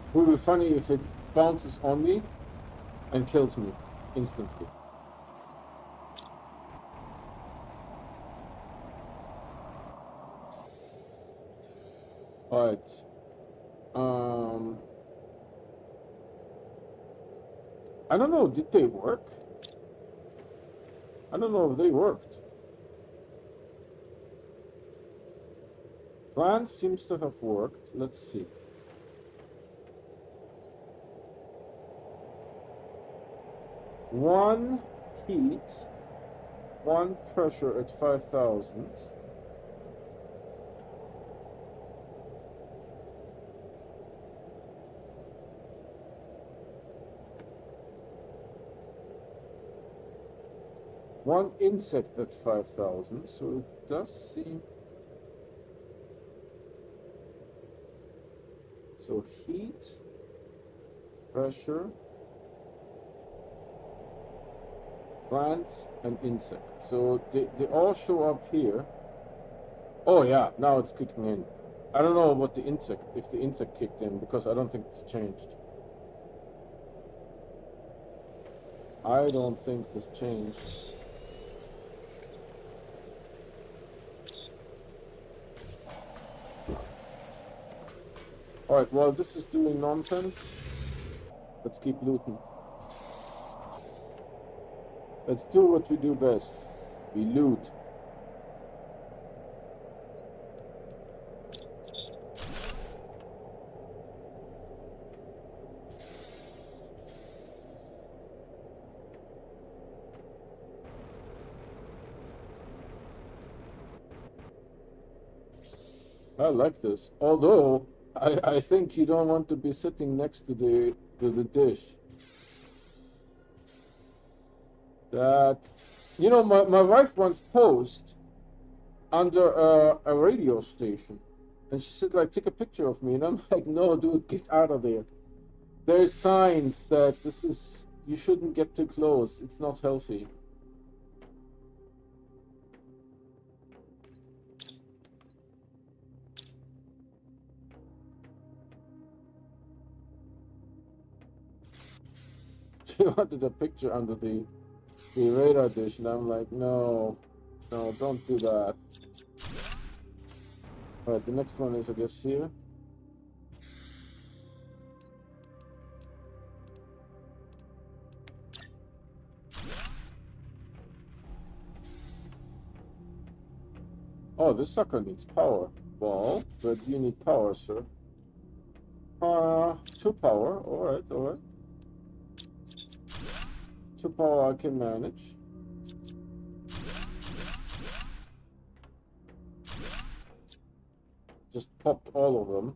It would be funny if it bounces on me and kills me instantly. Alright. I don't know, did they work? I don't know if they worked. Plan seems to have worked. Let's see. One heat, one pressure at 5,000. One insect at 5,000, so it does seem... So heat, pressure, plants, and insects. So they all show up here. Oh yeah, now it's kicking in. I don't know what the insect, if the insect kicked in, because I don't think it's changed. I don't think this changed. Alright, well, this is doing nonsense. Let's keep looting. Let's do what we do best. We loot. I like this. Although, I think you don't want to be sitting next to the dish. That, you know, my wife once posed under a radio station. And she said, like, take a picture of me. And I'm like, no, dude, get out of there. There's signs that this is, you shouldn't get too close. It's not healthy. She wanted a picture under the radar dish, and I'm like, no, no, don't do that. All right, the next one is, I guess, here. Oh, this sucker needs power. Well, but you need power, sir. 2 power. All right, all right. 2 power I can manage. Just popped all of them.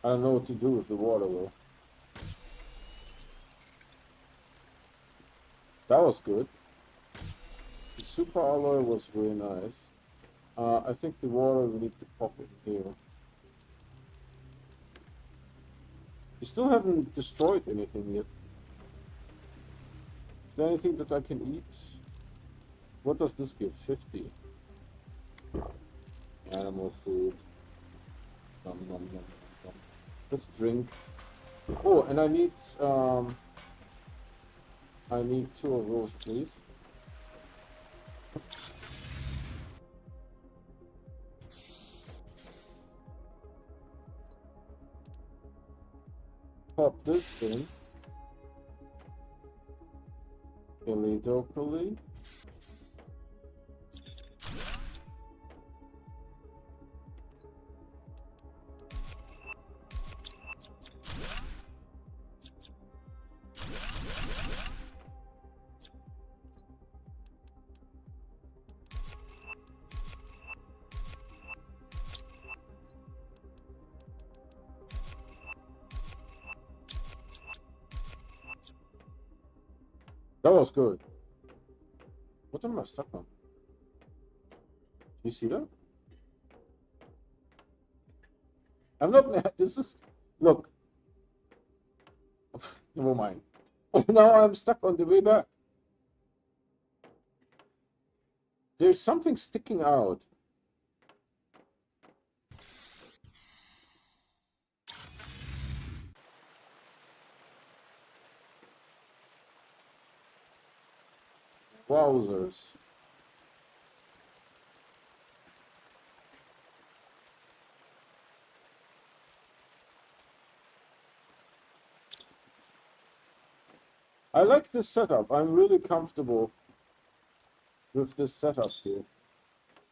I don't know what to do with the water, though. That was good. The super alloy was really nice. I think the water we need to pop in here. You still haven't destroyed anything yet. Is there anything that I can eat? What does this give? 50. Animal food. Nom, nom, nom, nom. Let's drink. Oh, and I need 2 of those, please. Pop this in. Illegally. That was good. What am I stuck on? You see that? I'm not. This is. Look. Never mind. Now I'm stuck on the way back. There's something sticking out. Wowzers. I like this setup. I'm really comfortable with this setup here.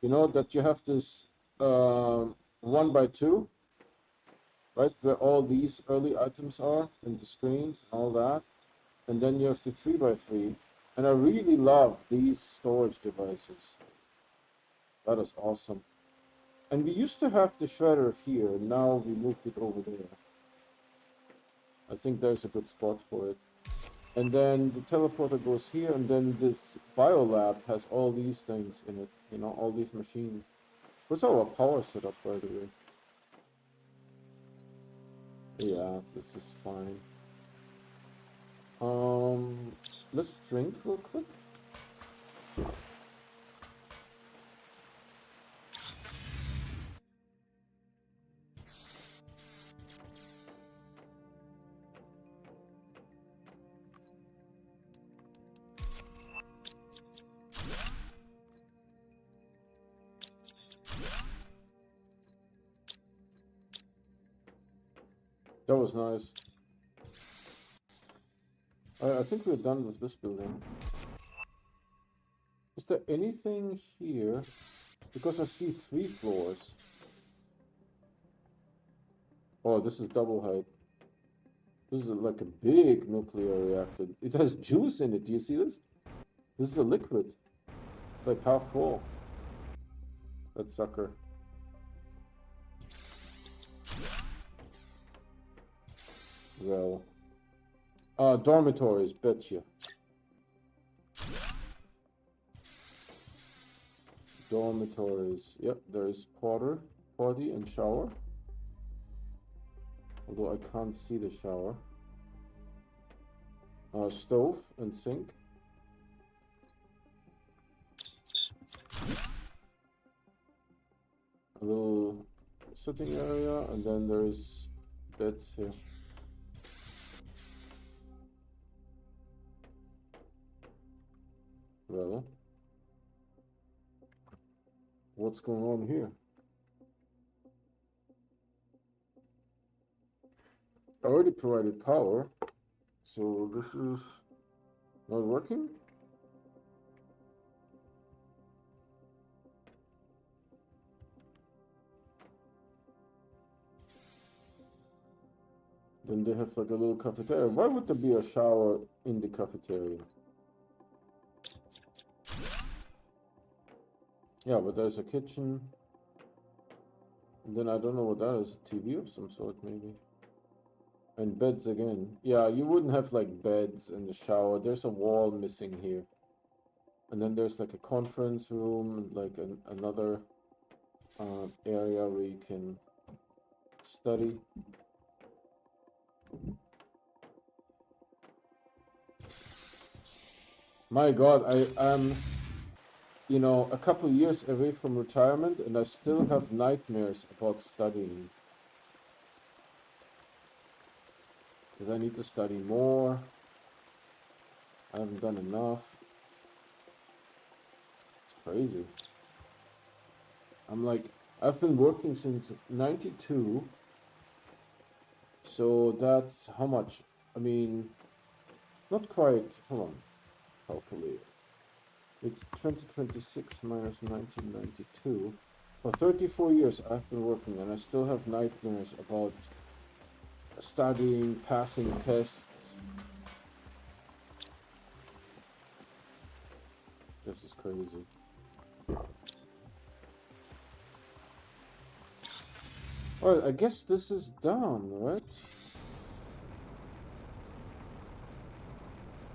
You know that you have this 1x2, right, where all these early items are and the screens and all that, and then you have the 3x3, and I really love these storage devices. That is awesome. And we used to have the shredder here, and now we moved it over there. I think there's a good spot for it. And then the teleporter goes here, and then this biolab has all these things in it, you know, all these machines. What's our power setup, by the way? Yeah, this is fine. Let's drink real quick. That was nice. I think we're done with this building. Is there anything here? Because I see 3 floors. Oh, this is double height. This is like a big nuclear reactor. It has juice in it. Do you see this? This is a liquid. It's like half full. That sucker. Well. Dormitories, betcha. Dormitories. Yep, there's potty and shower. Although I can't see the shower. Stove and sink. A little sitting area, and then there's beds here. Well, what's going on here? I already provided power, so this is not working? Then they have like a little cafeteria. Why would there be a shower in the cafeteria? Yeah, but there's a kitchen. And then I don't know what that is. A TV of some sort, maybe. And beds again. Yeah, you wouldn't have like beds and the shower. There's a wall missing here. And then there's like a conference room, like another area where you can study. My God, I'm, you know, a couple years away from retirement, and I still have nightmares about studying. Because I need to study more. I haven't done enough. It's crazy. I'm like, I've been working since 92. So that's how much? I mean, not quite. Hold on. Calculate. It's 2026 minus 1992. For 34 years I've been working, and I still have nightmares about studying, passing tests. This is crazy. Well, I guess this is done, right?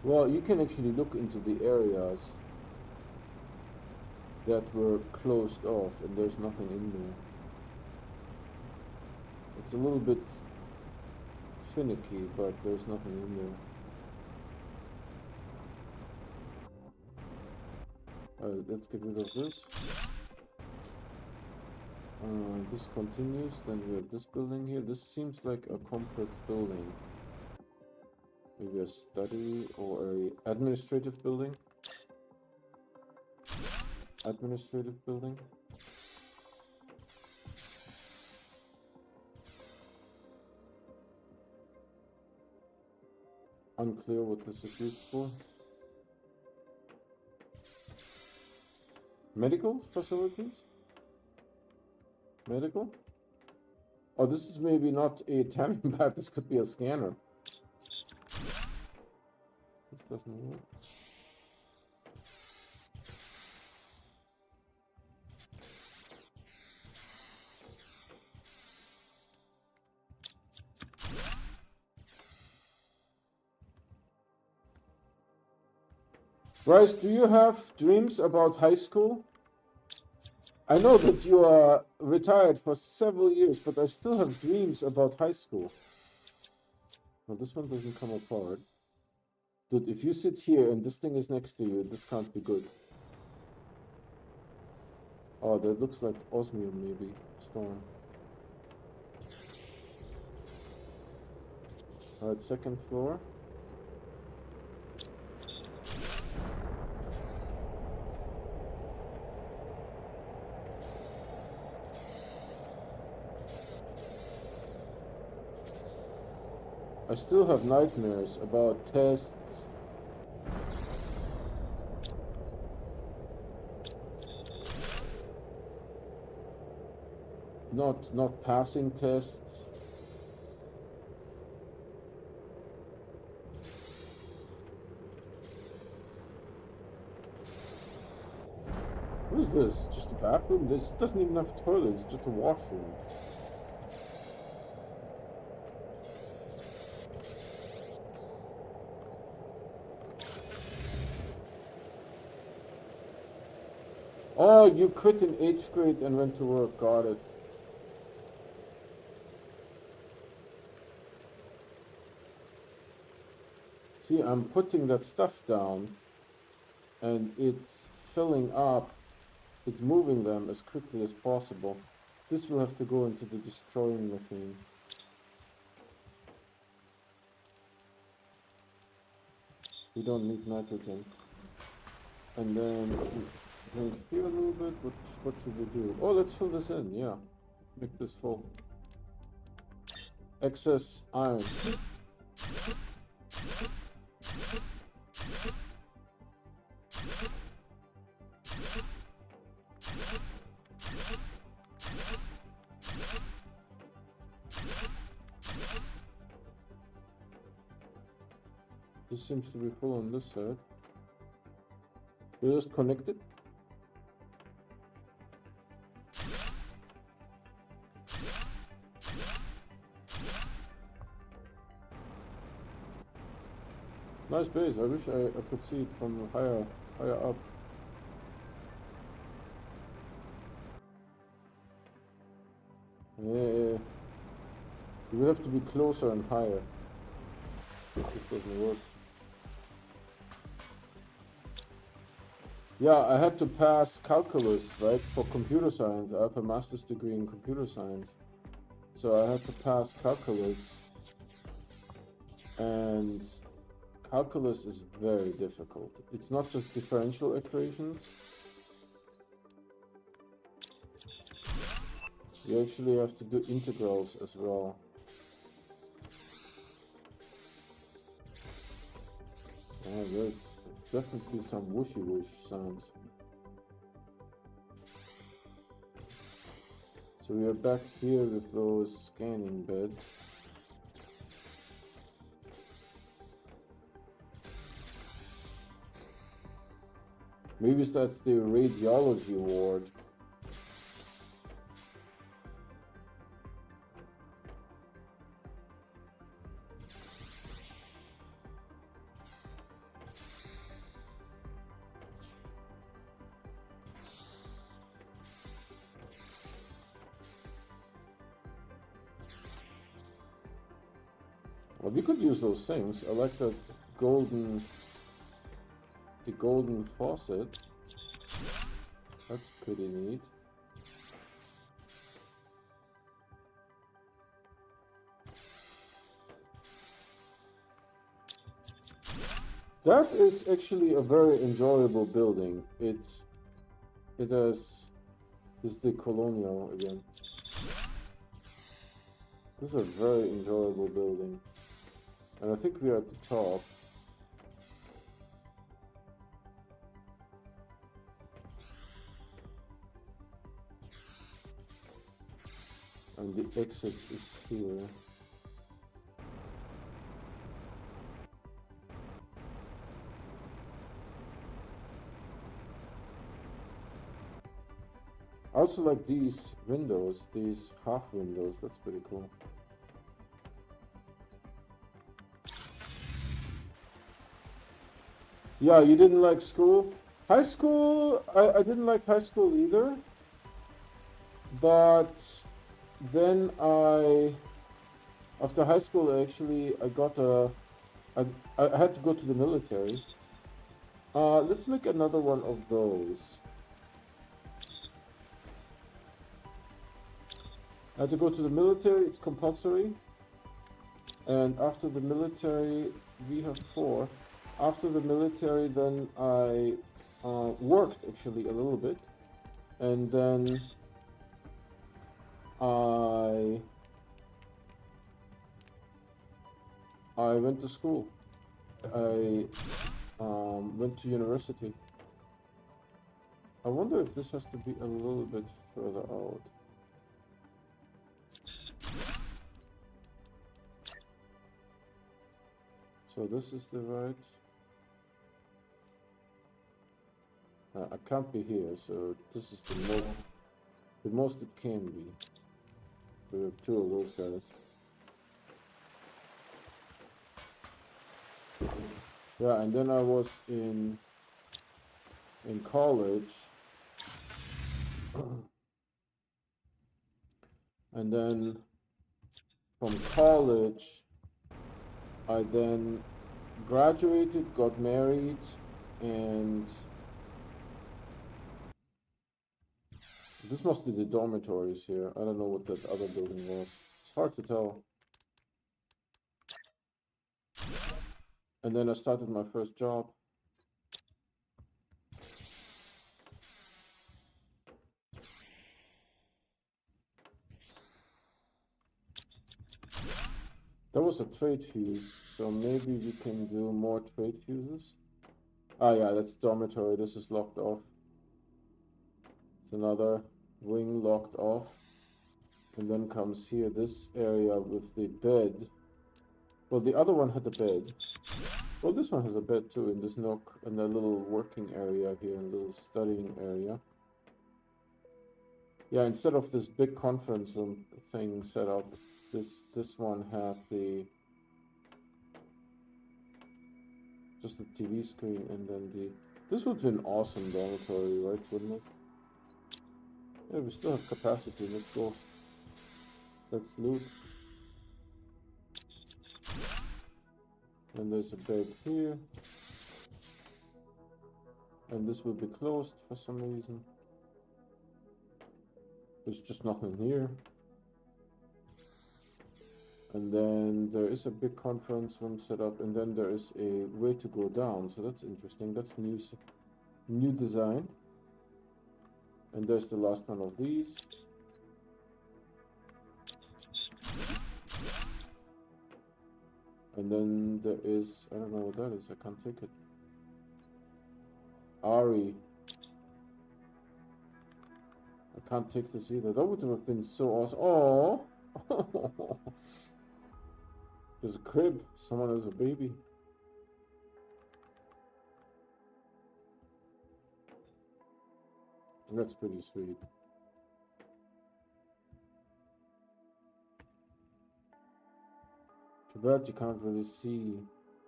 Well, you can actually look into the areas that were closed off, and there's nothing in there. It's a little bit finicky, but there's nothing in there. Let's get rid of this. This continues, then we have this building here. This seems like a complex building. Maybe a study or a administrative building. Administrative building. Unclear what this is used for. Medical facilities? Medical? Oh, this is maybe not a tanning bed, this could be a scanner. This doesn't work. Bryce, do you have dreams about high school? I know that you are retired for several years, but I still have dreams about high school. Well, this one doesn't come apart. Dude, if you sit here and this thing is next to you, this can't be good. Oh, that looks like osmium, maybe. Stone. Alright, second floor. I still have nightmares about tests. Not passing tests. What is this? Just a bathroom? This doesn't even have a toilet, it's just a washroom. Oh, you quit in 8th grade and went to work. Got it. See, I'm putting that stuff down and it's filling up. It's moving them as quickly as possible. This will have to go into the destroying machine. We don't need nitrogen. And then drink here a little bit. What should we do? Oh, let's fill this in. Yeah, make this full. Excess iron. This seems to be full on this side. You just connect it. Nice base. I wish I could see it from higher up. Yeah. You will have to be closer and higher. This doesn't work. Yeah, I had to pass calculus, right, for computer science. I have a master's degree in computer science. So I had to pass calculus. And calculus is very difficult. It's not just differential equations. You actually have to do integrals as well. Oh, there's definitely some whooshy whoosh sounds. So we are back here with those scanning beds. Maybe that's the radiology ward. We could use those things. I like that golden, the golden faucet. That's pretty neat. That is actually a very enjoyable building. It has, this is the colonial again. This is a very enjoyable building. And I think we are at the top. And the exit is here. I also like these windows, these half windows. That's pretty cool. Yeah, you didn't like school? High school, I didn't like high school either. But then after high school, actually, I had to go to the military. Let's make another one of those. I had to go to the military, it's compulsory. And after the military, we have 4. After the military, then I worked actually a little bit. And then I went to school. I went to university. I wonder if this has to be a little bit further out. So this is the right. I can't be here, so this is the most it can be. We have 2 of those guys. Yeah, and then I was in college. And then from college, I then graduated, got married, and this must be the dormitories here. I don't know what that other building was. It's hard to tell. And then I started my first job. That was a trade fuse, so maybe we can do more trade fuses. Ah, yeah, that's dormitory. This is locked off. It's another wing locked off. And then comes here, this area with the bed. Well, the other one had a bed. Well, this one has a bed too, in this nook, and a little working area here, a little studying area. Yeah, instead of this big conference room thing set up, this one had just the TV screen, and then this would be an awesome dormitory, right? Wouldn't it? Yeah, we still have capacity. Let's go. Let's loot. And there's a bed here. And this will be closed for some reason. There's just nothing here. And then there is a big conference room set up, and then there is a way to go down. So that's interesting. That's new design. And there's the last one of these. And then there is, I don't know what that is. I can't take it. Ari. I can't take this either. That would have been so awesome. Oh, there's a crib. Someone has a baby. That's pretty sweet. Too bad you can't really see.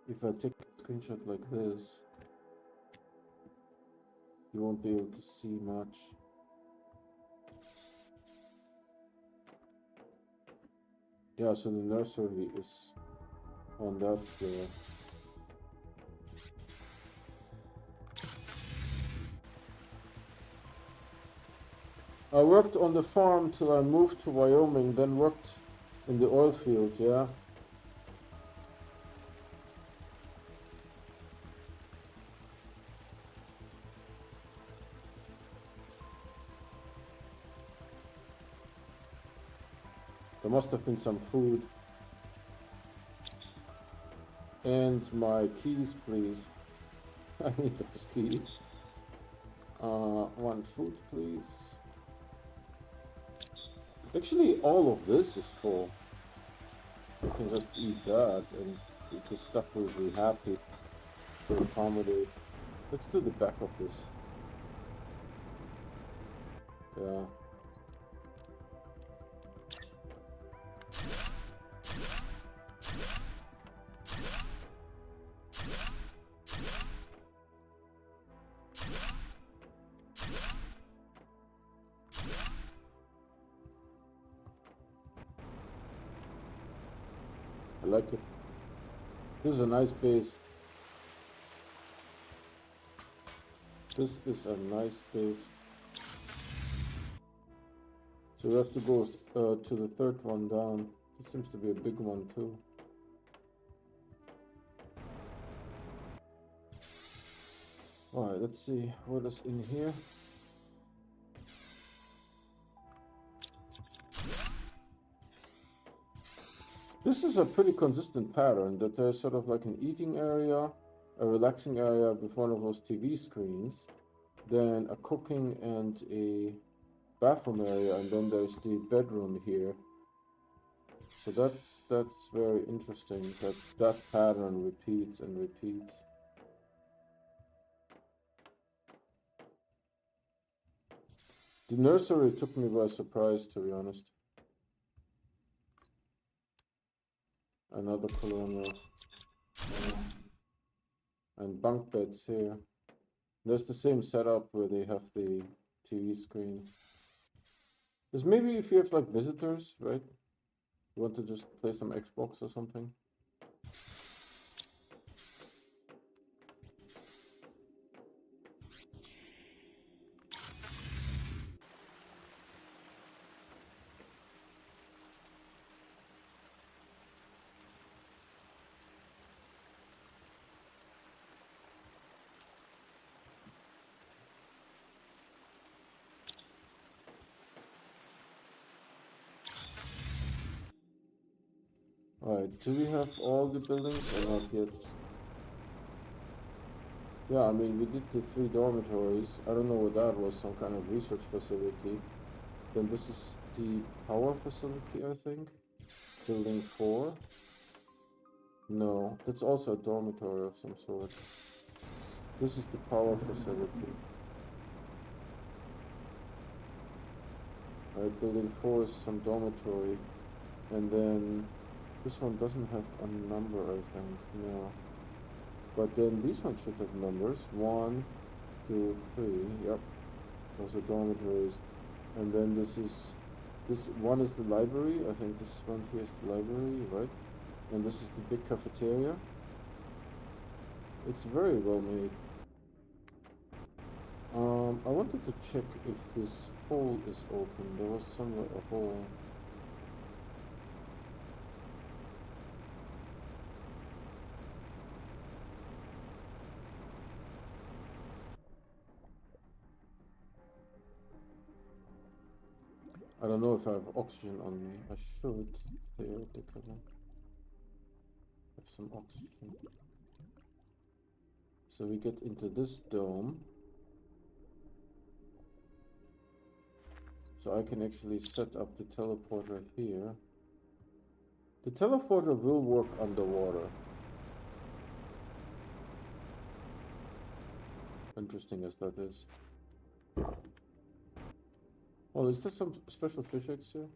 If I take a screenshot like this, you won't be able to see much. Yeah, so the nursery is on that floor. I worked on the farm till I moved to Wyoming, then worked in the oil field, yeah. There must have been some food. And my keys, please. I need those keys. One food, please. Actually, all of this is full. You can just eat that, and the stuff will be happy to accommodate. Let's do the back of this. Yeah. I like it. This is a nice base. This is a nice base. So we have to go to the third one down. This seems to be a big one too. Alright, let's see what is in here. This is a pretty consistent pattern, that there's sort of like an eating area, a relaxing area with one of those TV screens, then a cooking and a bathroom area, and then there's the bedroom here. So that's very interesting, that pattern repeats and repeats. The nursery took me by surprise, to be honest. Another colonial. And bunk beds here. There's the same setup where they have the TV screen. There's maybe if you have like visitors, right? You want to just play some Xbox or something. Alright, do we have all the buildings or not yet? Yeah, I mean, we did the 3 dormitories. I don't know what that was, some kind of research facility. Then this is the power facility, I think. Building 4. No, that's also a dormitory of some sort. This is the power facility. Alright, building 4 is some dormitory. And then this one doesn't have a number, I think. No. But then these ones should have numbers. 1, 2, 3. Yep. Those are dormitories. And then this one is the library. I think this one here is the library, right? And this is the big cafeteria. It's very well made. I wanted to check if this hole is open. There was somewhere a hole. I don't know if I have oxygen on me. I should, theoretically. Have some oxygen. So we get into this dome. So I can actually set up the teleporter here. The teleporter will work underwater. Interesting as that is. Oh, is there some special fish eggs here?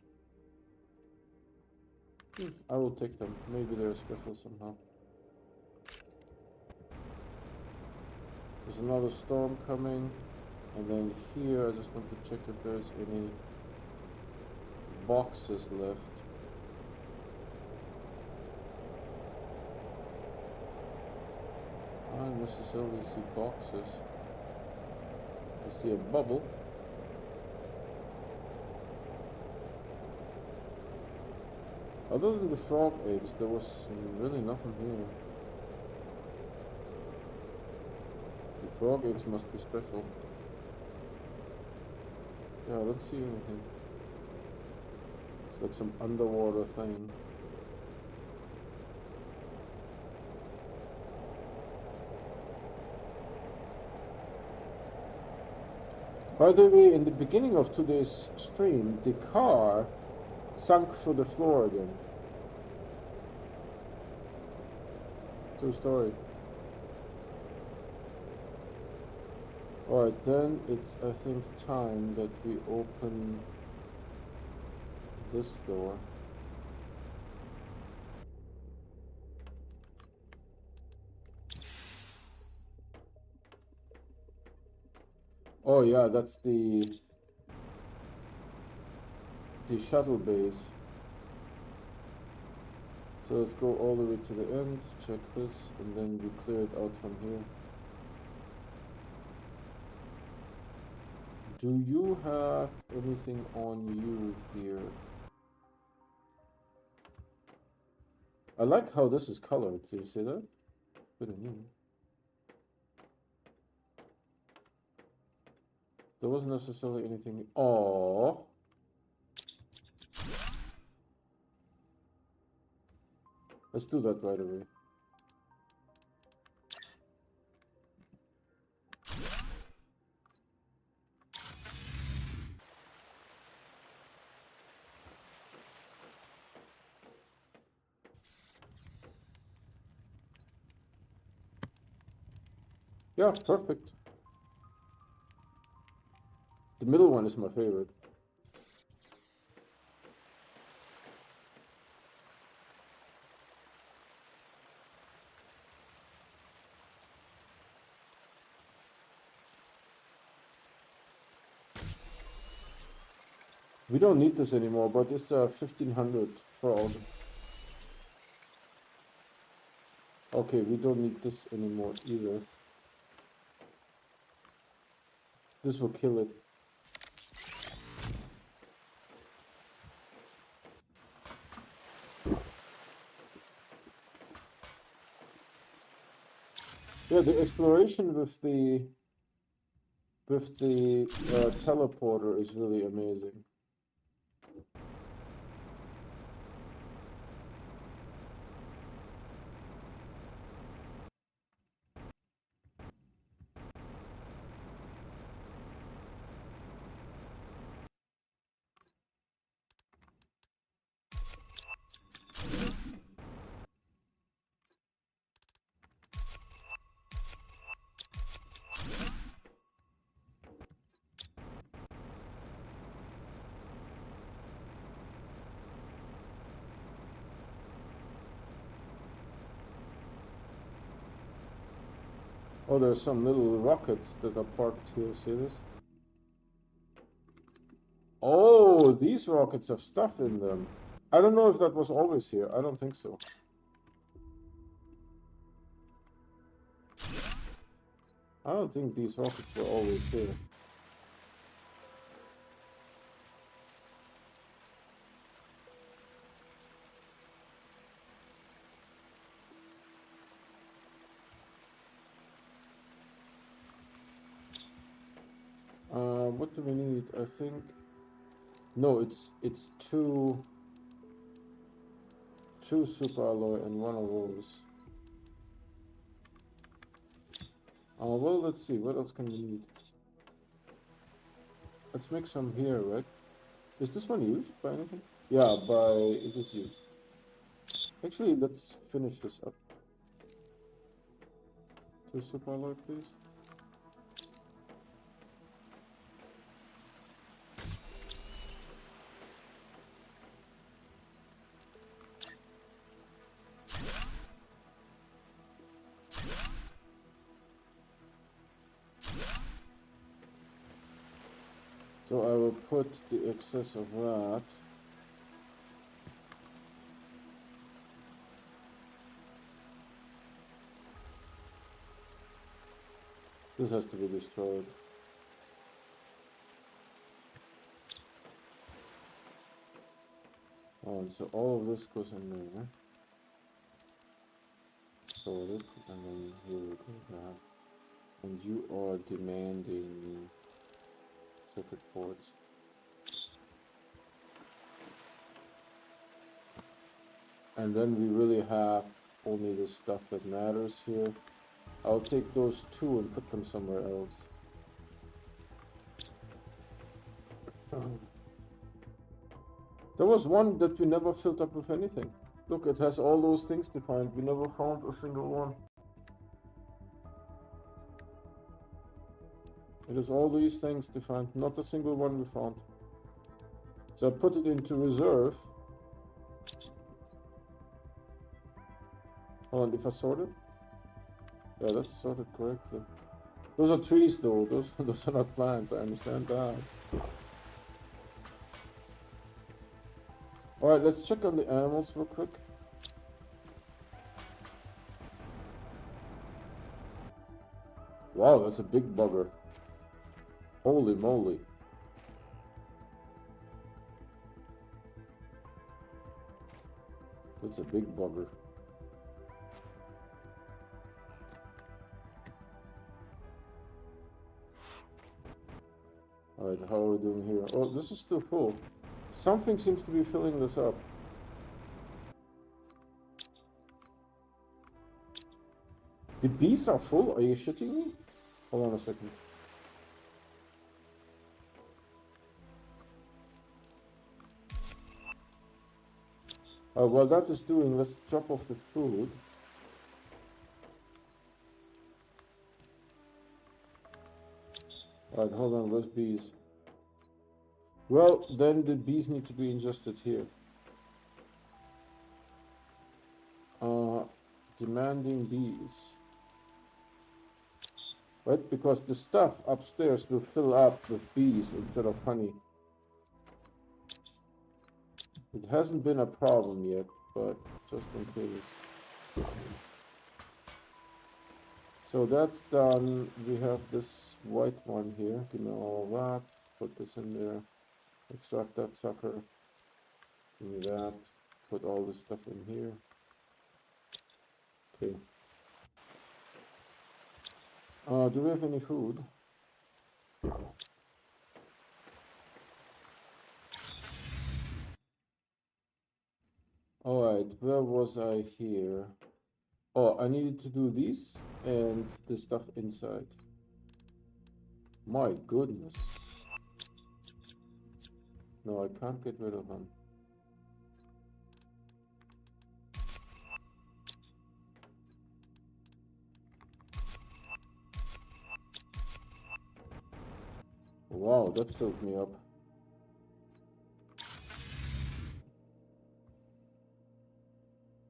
I will take them. Maybe they're special somehow. There's another storm coming. And then here, I just want to check if there's any boxes left. don't necessarily see boxes. I see a bubble. Other than the frog eggs, there was really nothing here. The frog eggs must be special. Yeah, I don't see anything. It's like some underwater thing. By the way, in the beginning of today's stream, the car sunk through the floor again. True story. Alright, then it's, I think, time that we open this door. Oh yeah, that's the shuttle base. So let's go all the way to the end, check this, and then we clear it out from here. Do you have anything on you here? I like how this is colored. Do you see that? Pretty neat. There wasn't necessarily anything. Oh. Let's do that right away. Yeah, perfect. The middle one is my favorite. We don't need this anymore, but it's 1500 for all. Okay, we don't need this anymore either. This will kill it. Yeah, the exploration with the teleporter is really amazing. Oh, there's some little rockets that are parked here. See this? Oh, these rockets have stuff in them. I don't know if that was always here. I don't think so. I don't think these rockets were always here. What do we need? I think... No, it's two super alloy and one of those. Well, let's see. What else can we need? Let's make some here, right? Is this one used by anything? Yeah, it is used. Actually, let's finish this up. Two super alloy, please. So I will put the excess of that. This has to be destroyed. Oh, and so all of this goes in there. Sorted, and then here we go that. And you are demanding circuit boards. And then we really have only the stuff that matters here. I'll take those two and put them somewhere else. There was one that we never filled up with anything. Look, it has all those things defined. We never found a single one. It has all these things defined. Not a single one we found. So I put it into reserve. Hold on, if I sort it? Yeah, that's sorted correctly. Those are trees though, those are not plants, I understand that. Alright, let's check on the animals real quick. Wow, that's a big bugger. Holy moly. That's a big bugger. Alright, how are we doing here? Oh, this is still full. Something seems to be filling this up. The bees are full? Are you shitting me? Hold on a second. While that is doing, let's drop off the food. Alright, hold on, where's bees? Well, then the bees need to be ingested here. Demanding bees. Right, because the stuff upstairs will fill up with bees instead of honey. It hasn't been a problem yet, but just in case. So that's done. We have this white one here. Give me all that. Put this in there. Extract that sucker. Give me that. Put all this stuff in here. Okay. Do we have any food? Alright, where was I here? Oh, I needed to do these and the stuff inside. My goodness. No, I can't get rid of them. Wow, that filled me up.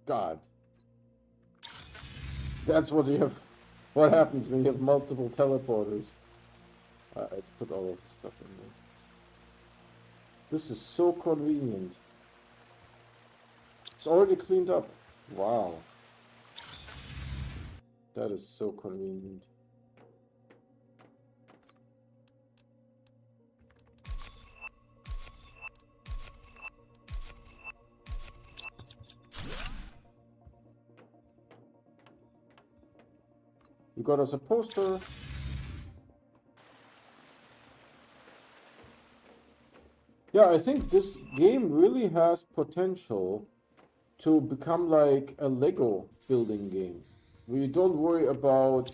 God. That's what you have. What happens when you have multiple teleporters? Let's put all of the stuff in there. This is so convenient. It's already cleaned up. Wow. That is so convenient. We got us a poster. Yeah, I think this game really has potential to become like a Lego building game. Where you don't worry about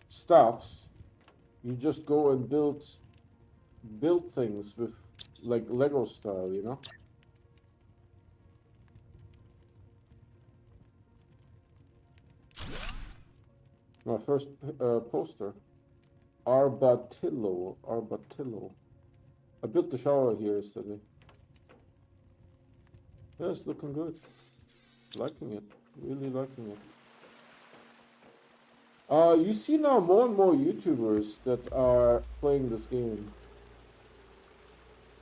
stuffs. You just go and build things with like Lego style, you know? My first poster. Arbatillo. I built the shower here yesterday. Yeah, it's looking good. Liking it. Really liking it. You see now more and more YouTubers that are playing this game.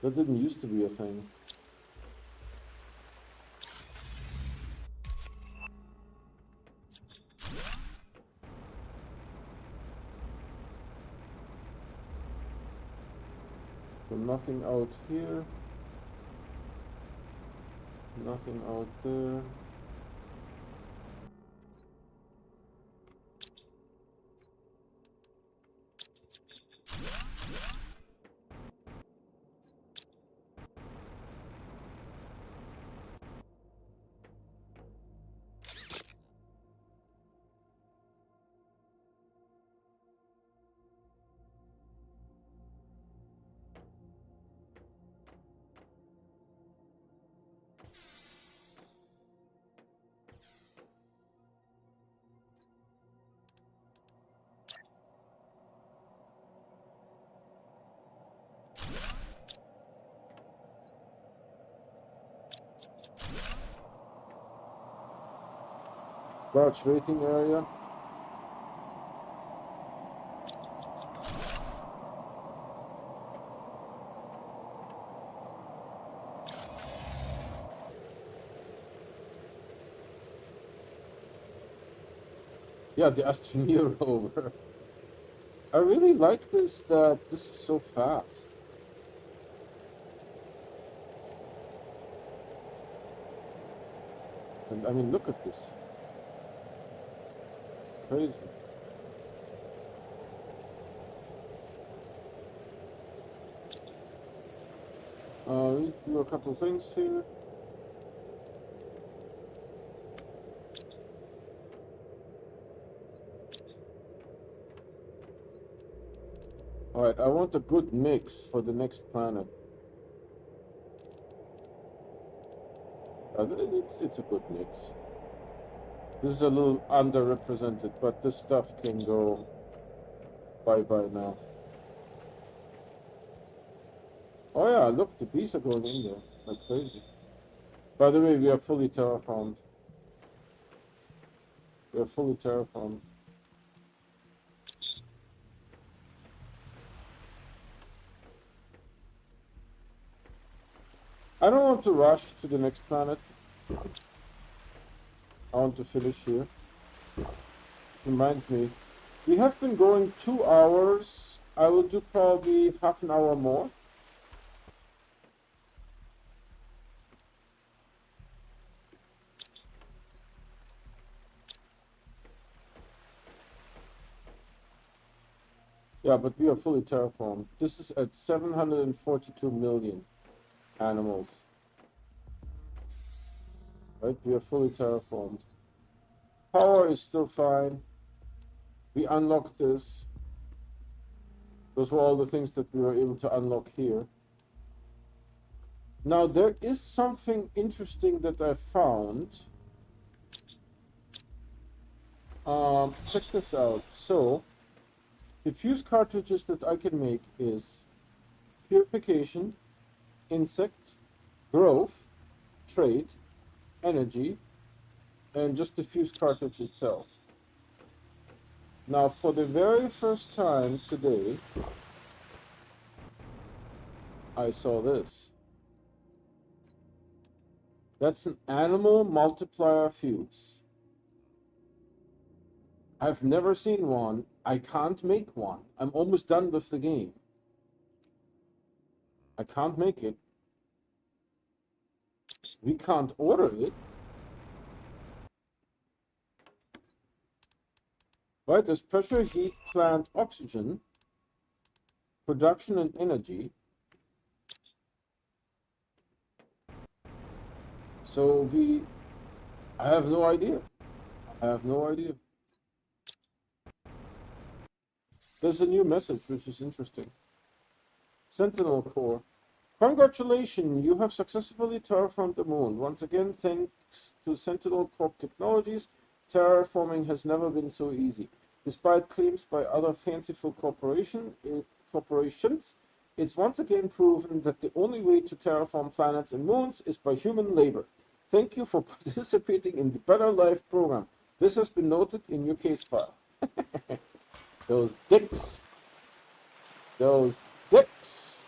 That didn't used to be a thing. So nothing out here. Nothing out there. Large waiting area. Yeah, the Astroneer rover. I really like this, that this is so fast. And I mean, look at this. It's crazy. We do a couple things here. Alright, I want a good mix for the next planet. It's a good mix. This is a little underrepresented, but this stuff can go bye-bye now. Oh yeah, look, the bees are going in there like crazy. By the way, we are fully terraformed. We are fully terraformed. I don't want to rush to the next planet. I want to finish here. It reminds me, we have been going 2 hours. I will do probably half an hour more. Yeah, but we are fully terraformed. This is at 742 million animals. Right, we are fully terraformed. Power is still fine. We unlocked this. Those were all the things that we were able to unlock here. Now, there is something interesting that I found. Check this out. So, the fuse cartridges that I can make is purification, insect, growth, trade, energy, and just the fuse cartridge itself. Now, for the very first time today, I saw this. That's an animal multiplier fuse. I've never seen one. I can't make one. I'm almost done with the game. I can't make it. We can't order it. Right, there's pressure, heat, plant, oxygen, production and energy. So I have no idea. I have no idea. There's a new message, which is interesting. Sentinel Core. Congratulations, you have successfully terraformed the moon. Once again, thanks to Sentinel Corp technologies, terraforming has never been so easy. Despite claims by other fanciful corporations, it's once again proven that the only way to terraform planets and moons is by human labor. Thank you for participating in the Better Life program. This has been noted in your case file. Those dicks. Those dicks.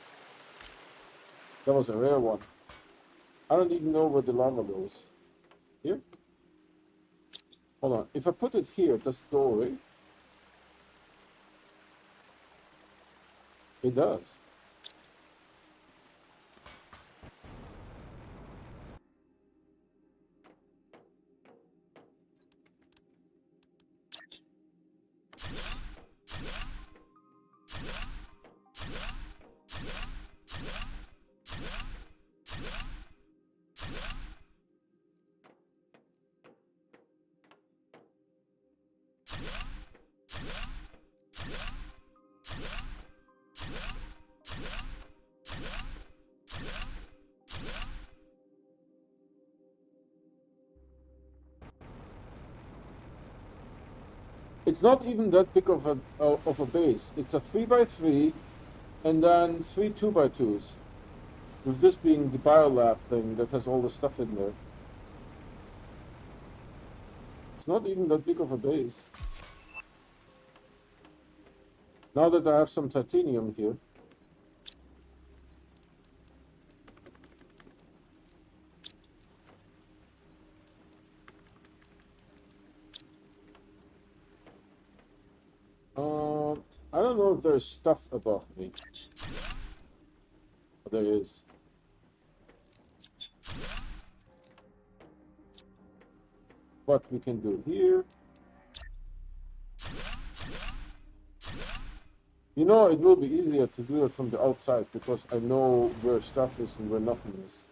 That was a rare one. I don't even know where the lava goes. Here? Hold on. If I put it here, does it go away? It does. It's not even that big of a base. It's a 3x3 and then 3 2x2s. With this being the biolab thing that has all the stuff in there. It's not even that big of a base. Now that I have some titanium here. I don't know if there's stuff above me. But there is. What we can do here. You know, it will be easier to do it from the outside because I know where stuff is and where nothing is.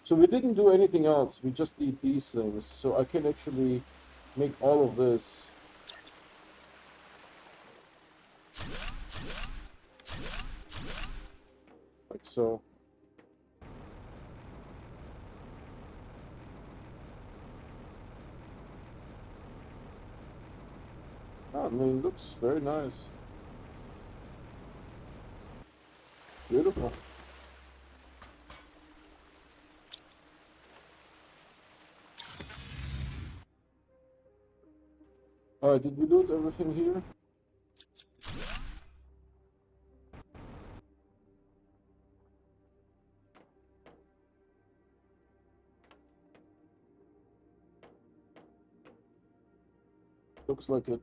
So we didn't do anything else. We just did these things. So I can actually make all of this. Like so. I mean, it looks very nice. Beautiful. Alright, did we loot everything here? Looks like it.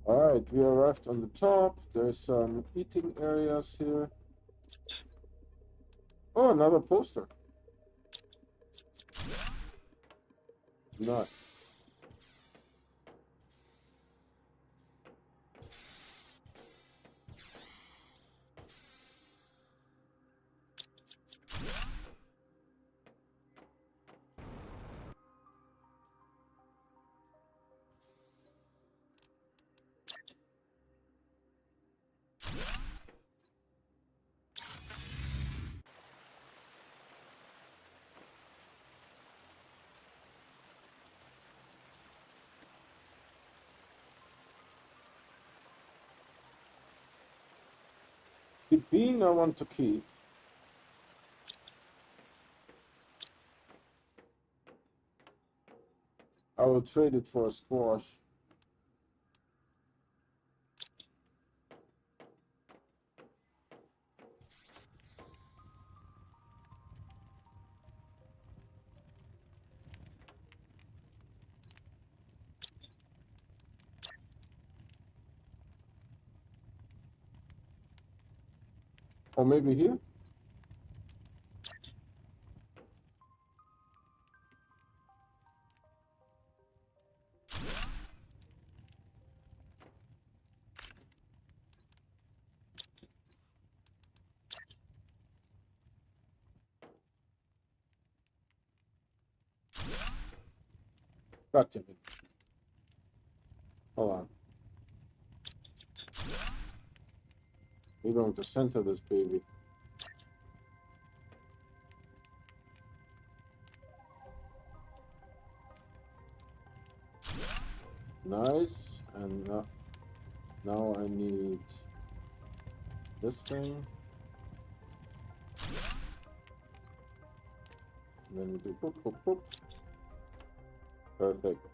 Alright, we arrived on the top. There's some eating areas here. Oh, another poster. Nice. The bean I want to keep. I will trade it for a squash. Or maybe here? God damn it. Hold on. We're going to center this baby. Nice. And now I need this thing. And then we do boop, boop, boop. Perfect.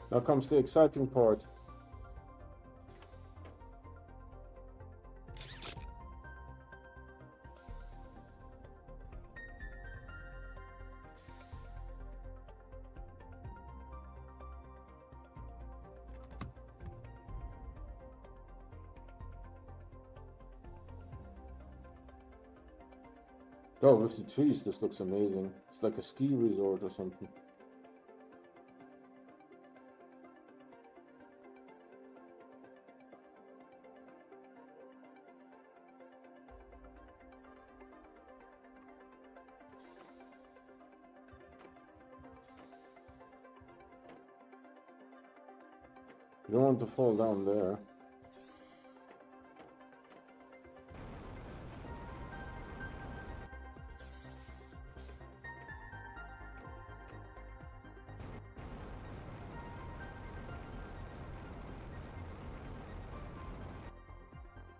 Now comes the exciting part. Oh, with the trees, this looks amazing. It's like a ski resort or something. You don't want to fall down there.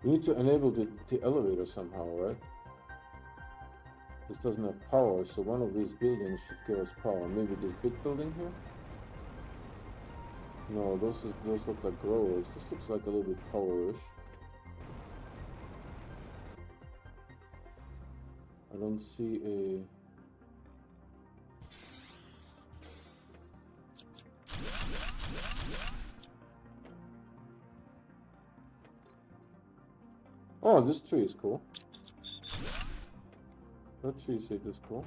We need to enable the elevator somehow, right? This doesn't have power, so one of these buildings should give us power. Maybe this big building here? No, those look like growers. This looks like a little bit power-ish. I don't see a... Oh, this tree is cool. That tree shape is cool.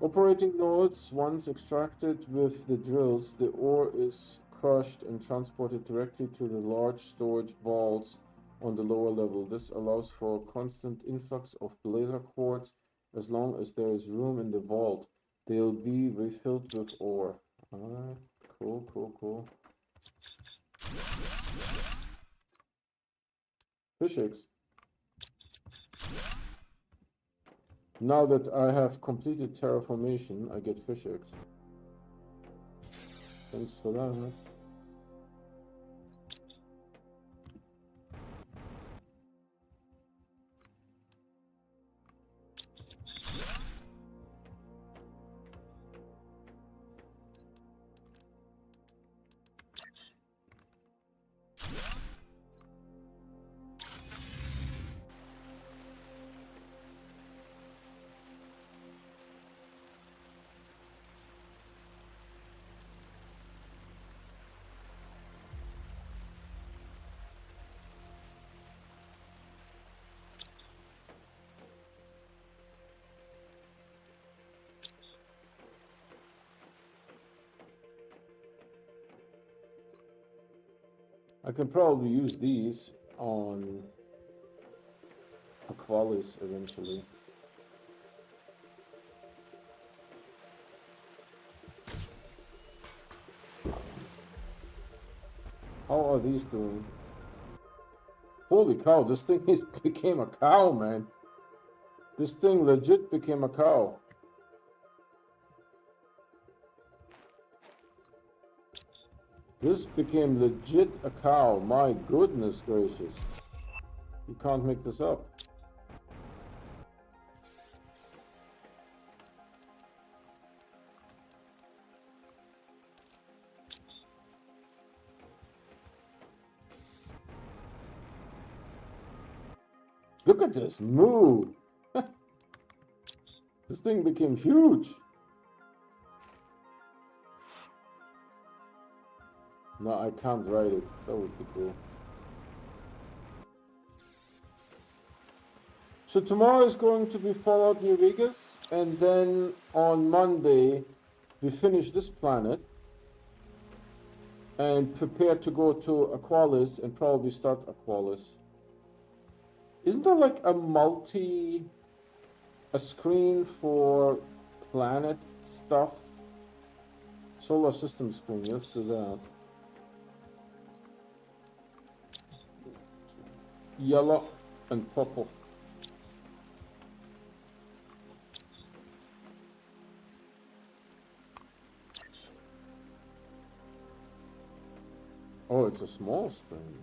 Operating nodes, once extracted with the drills, the ore is crushed and transported directly to the large storage vaults on the lower level. This allows for a constant influx of blazer quartz as long as there is room in the vault. They'll be refilled with ore. Alright, cool, cool, cool. Fish eggs. Now that I have completed terraformation, I get fish eggs. Thanks for that, man. I can probably use these on Aqualis eventually. How are these doing? Holy cow, this thing became a cow, man. This thing legit became a cow. This became legit a cow. My goodness gracious. You can't make this up. Look at this. Moo. This thing became huge. No, I can't ride it. That would be cool. So tomorrow is going to be Fallout New Vegas, and then on Monday we finish this planet and prepare to go to Aqualis and probably start Aqualis. Isn't there like a screen for planet stuff? Solar system screen, let's do that. Yellow and purple. Oh, it's a small screen.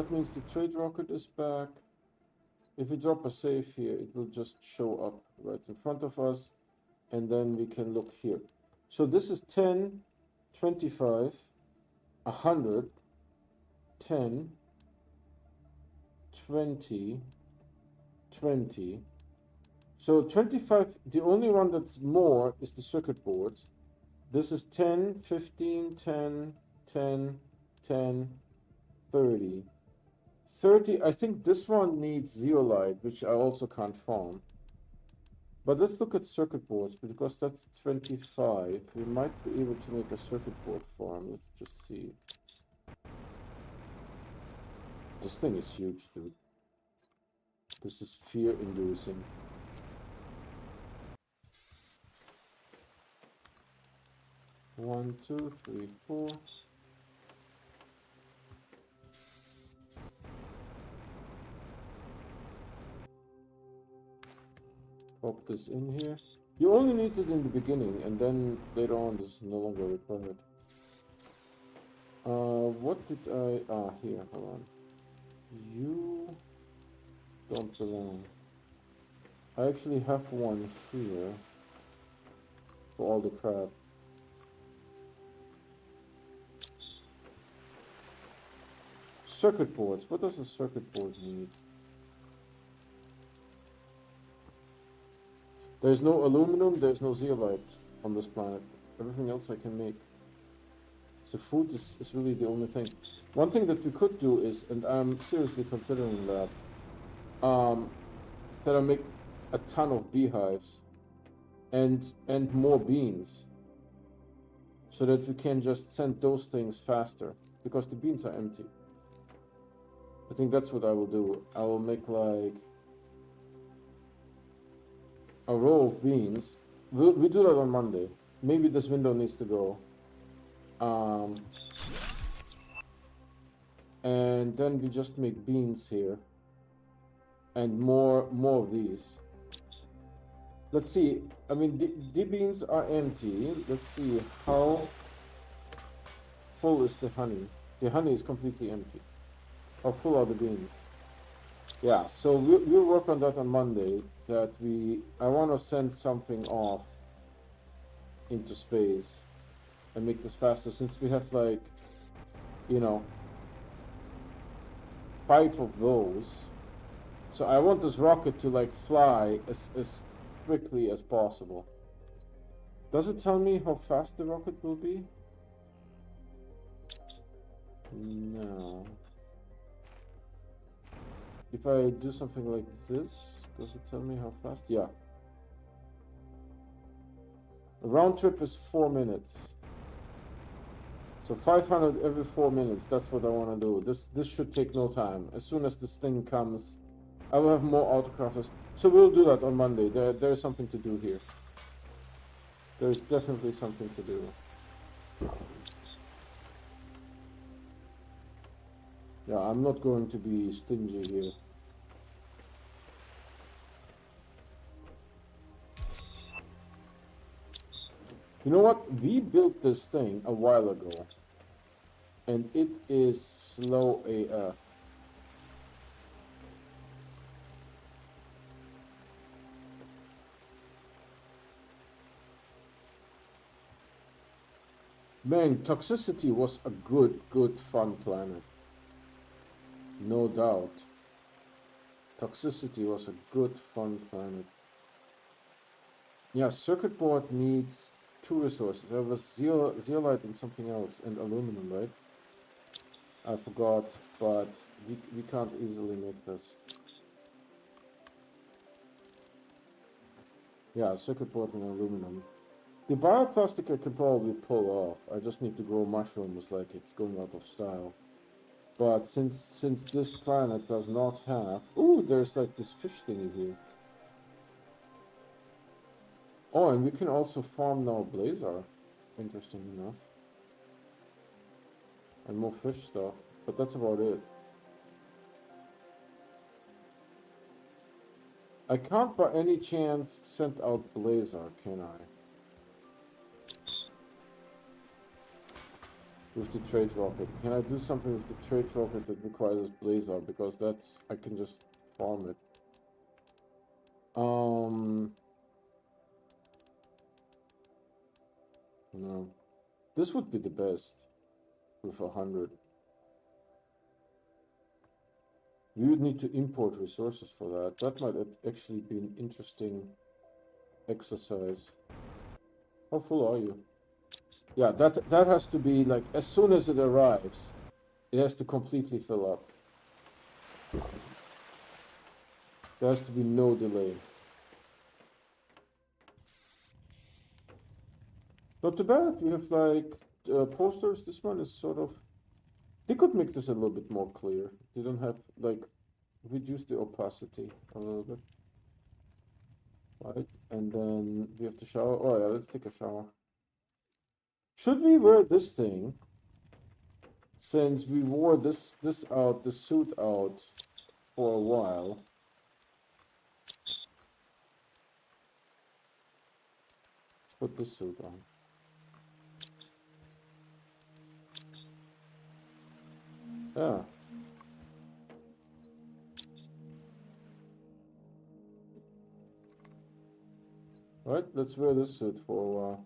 that means the trade rocket is back. If we drop a save here, it will just show up right in front of us, and then we can look here. So this is 10, 25, 100, 10, 20, 20. So 25, the only one that's more is the circuit board. This is 10, 15, 10, 10, 10, 30. 30, I think this one needs zeolite, which I also can't farm. But let's look at circuit boards, because that's 25. We might be able to make a circuit board farm. Let's just see. This thing is huge, dude. This is fear-inducing. One, two, three, four. Pop this in here. You only need it in the beginning, and then later on this is no longer required. What did I... Ah, here, hold on. You don't belong. I actually have one here for all the crap. Circuit boards. What does a circuit board need? There's no aluminum, there's no zeolite on this planet. Everything else I can make. So food is really the only thing. One thing that we could do is, and I'm seriously considering that, that I make a ton of beehives and more beans, so that we can just send those things faster, because the beans are empty. I think that's what I will do. I will make like a row of beans. We'll do that on Monday. Maybe this window needs to go. And then we just make beans here. And more of these. Let's see. I mean, the beans are empty. Let's see how full is the honey. The honey is completely empty. How full are the beans? Yeah, so we'll work on that on Monday. That I want to send something off into space and make this faster, since we have like, you know, 5 of those. So I want this rocket to like fly as quickly as possible. Does it tell me how fast the rocket will be? No. If I do something like this, does it tell me how fast? Yeah. The round trip is 4 minutes. So 500 every 4 minutes. That's what I want to do. This should take no time. As soon as this thing comes, I will have more autocrafters. So we'll do that on Monday. There is something to do here. There is definitely something to do. Yeah, I'm not going to be stingy here. You know what? We built this thing a while ago. And it is slow AF. Man, Toxicity was a good fun planet. No doubt. Toxicity was a good fun planet. Yeah, circuit board needs 2 resources. There was zeolite and something else, and aluminum, right? I forgot, but we can't easily make this. Yeah, circuit board and aluminum. The bioplastic I can probably pull off. I just need to grow mushrooms like it's going out of style. But since this planet does not have... Ooh, there's like this fish thingy here. Oh, and we can also farm now Blazar. Interesting enough. And more fish stuff. But that's about it. I can't by any chance send out Blazar, can I? with the trade rocket. Can I do something with the trade rocket that requires Blazer? Because that's, I can just farm it. No. This would be the best with 100. We would need to import resources for that. That might actually be an interesting exercise. How full are you? Yeah, that has to be like, as soon as it arrives, it has to completely fill up. There has to be no delay. Not too bad. We have like posters. This one is sort of... They could make this a little bit more clear. They don't have like... Reduce the opacity a little bit. Right? And then we have to shower. Oh yeah, let's take a shower. Should we wear this thing? Since we wore this out, the suit out for a while. Let's put this suit on. Yeah. Right, let's wear this suit for a while.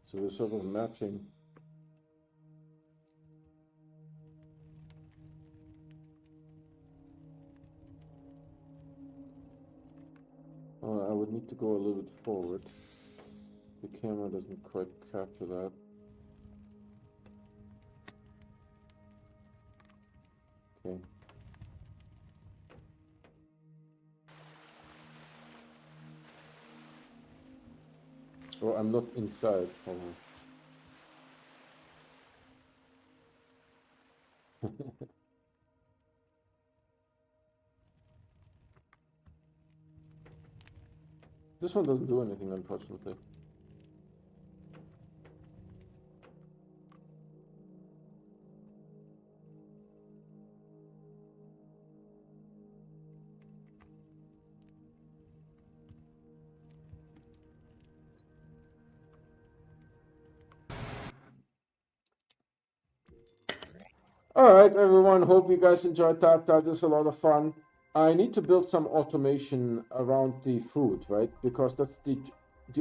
So we're sort of matching. I would need to go a little bit forward. The camera doesn't quite capture that. Okay. Oh, I'm not inside. Hold on. This one doesn't do anything, unfortunately. Alright, everyone. Hope you guys enjoyed that. That is a lot of fun. I need to build some automation around the food, right? Because that's the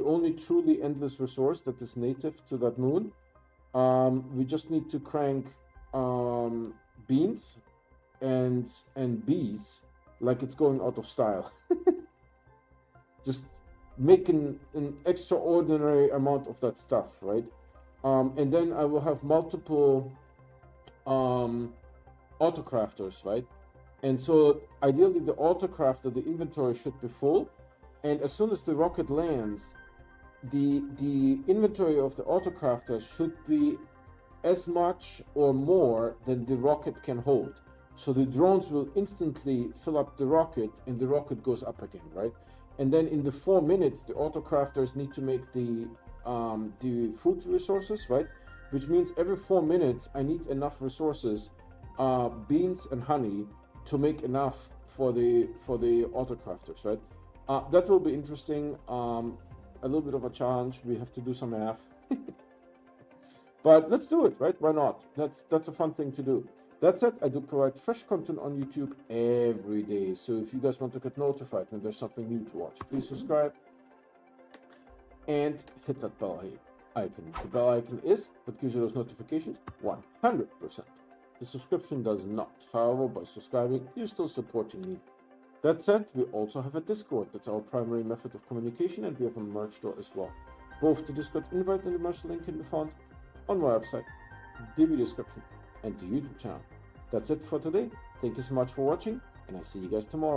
only truly endless resource that is native to that moon. We just need to crank beans and bees like it's going out of style. Just making an extraordinary amount of that stuff, right? And then I will have multiple autocrafters, right? And so ideally the autocrafter, the inventory should be full, and as soon as the rocket lands, the inventory of the autocrafter should be as much or more than the rocket can hold. So the drones will instantly fill up the rocket and the rocket goes up again, right? And then in the 4 minutes, the autocrafters need to make the food resources, right? Which means every 4 minutes, I need enough resources, beans and honey, to make enough for the autocrafters, right? That will be interesting. A little bit of a challenge. We have to do some math. But let's do it, right? Why not? That's a fun thing to do. That said, I do provide fresh content on YouTube every day. So if you guys want to get notified when there's something new to watch, please subscribe and hit that bell icon. The bell icon is what gives you those notifications 100%. The subscription does not. However, by subscribing, you're still supporting me. That said, we also have a Discord. That's our primary method of communication, and we have a merch store as well. Both the Discord invite and the merch link can be found on my website, the video description, and the YouTube channel. That's it for today. Thank you so much for watching, and I see you guys tomorrow.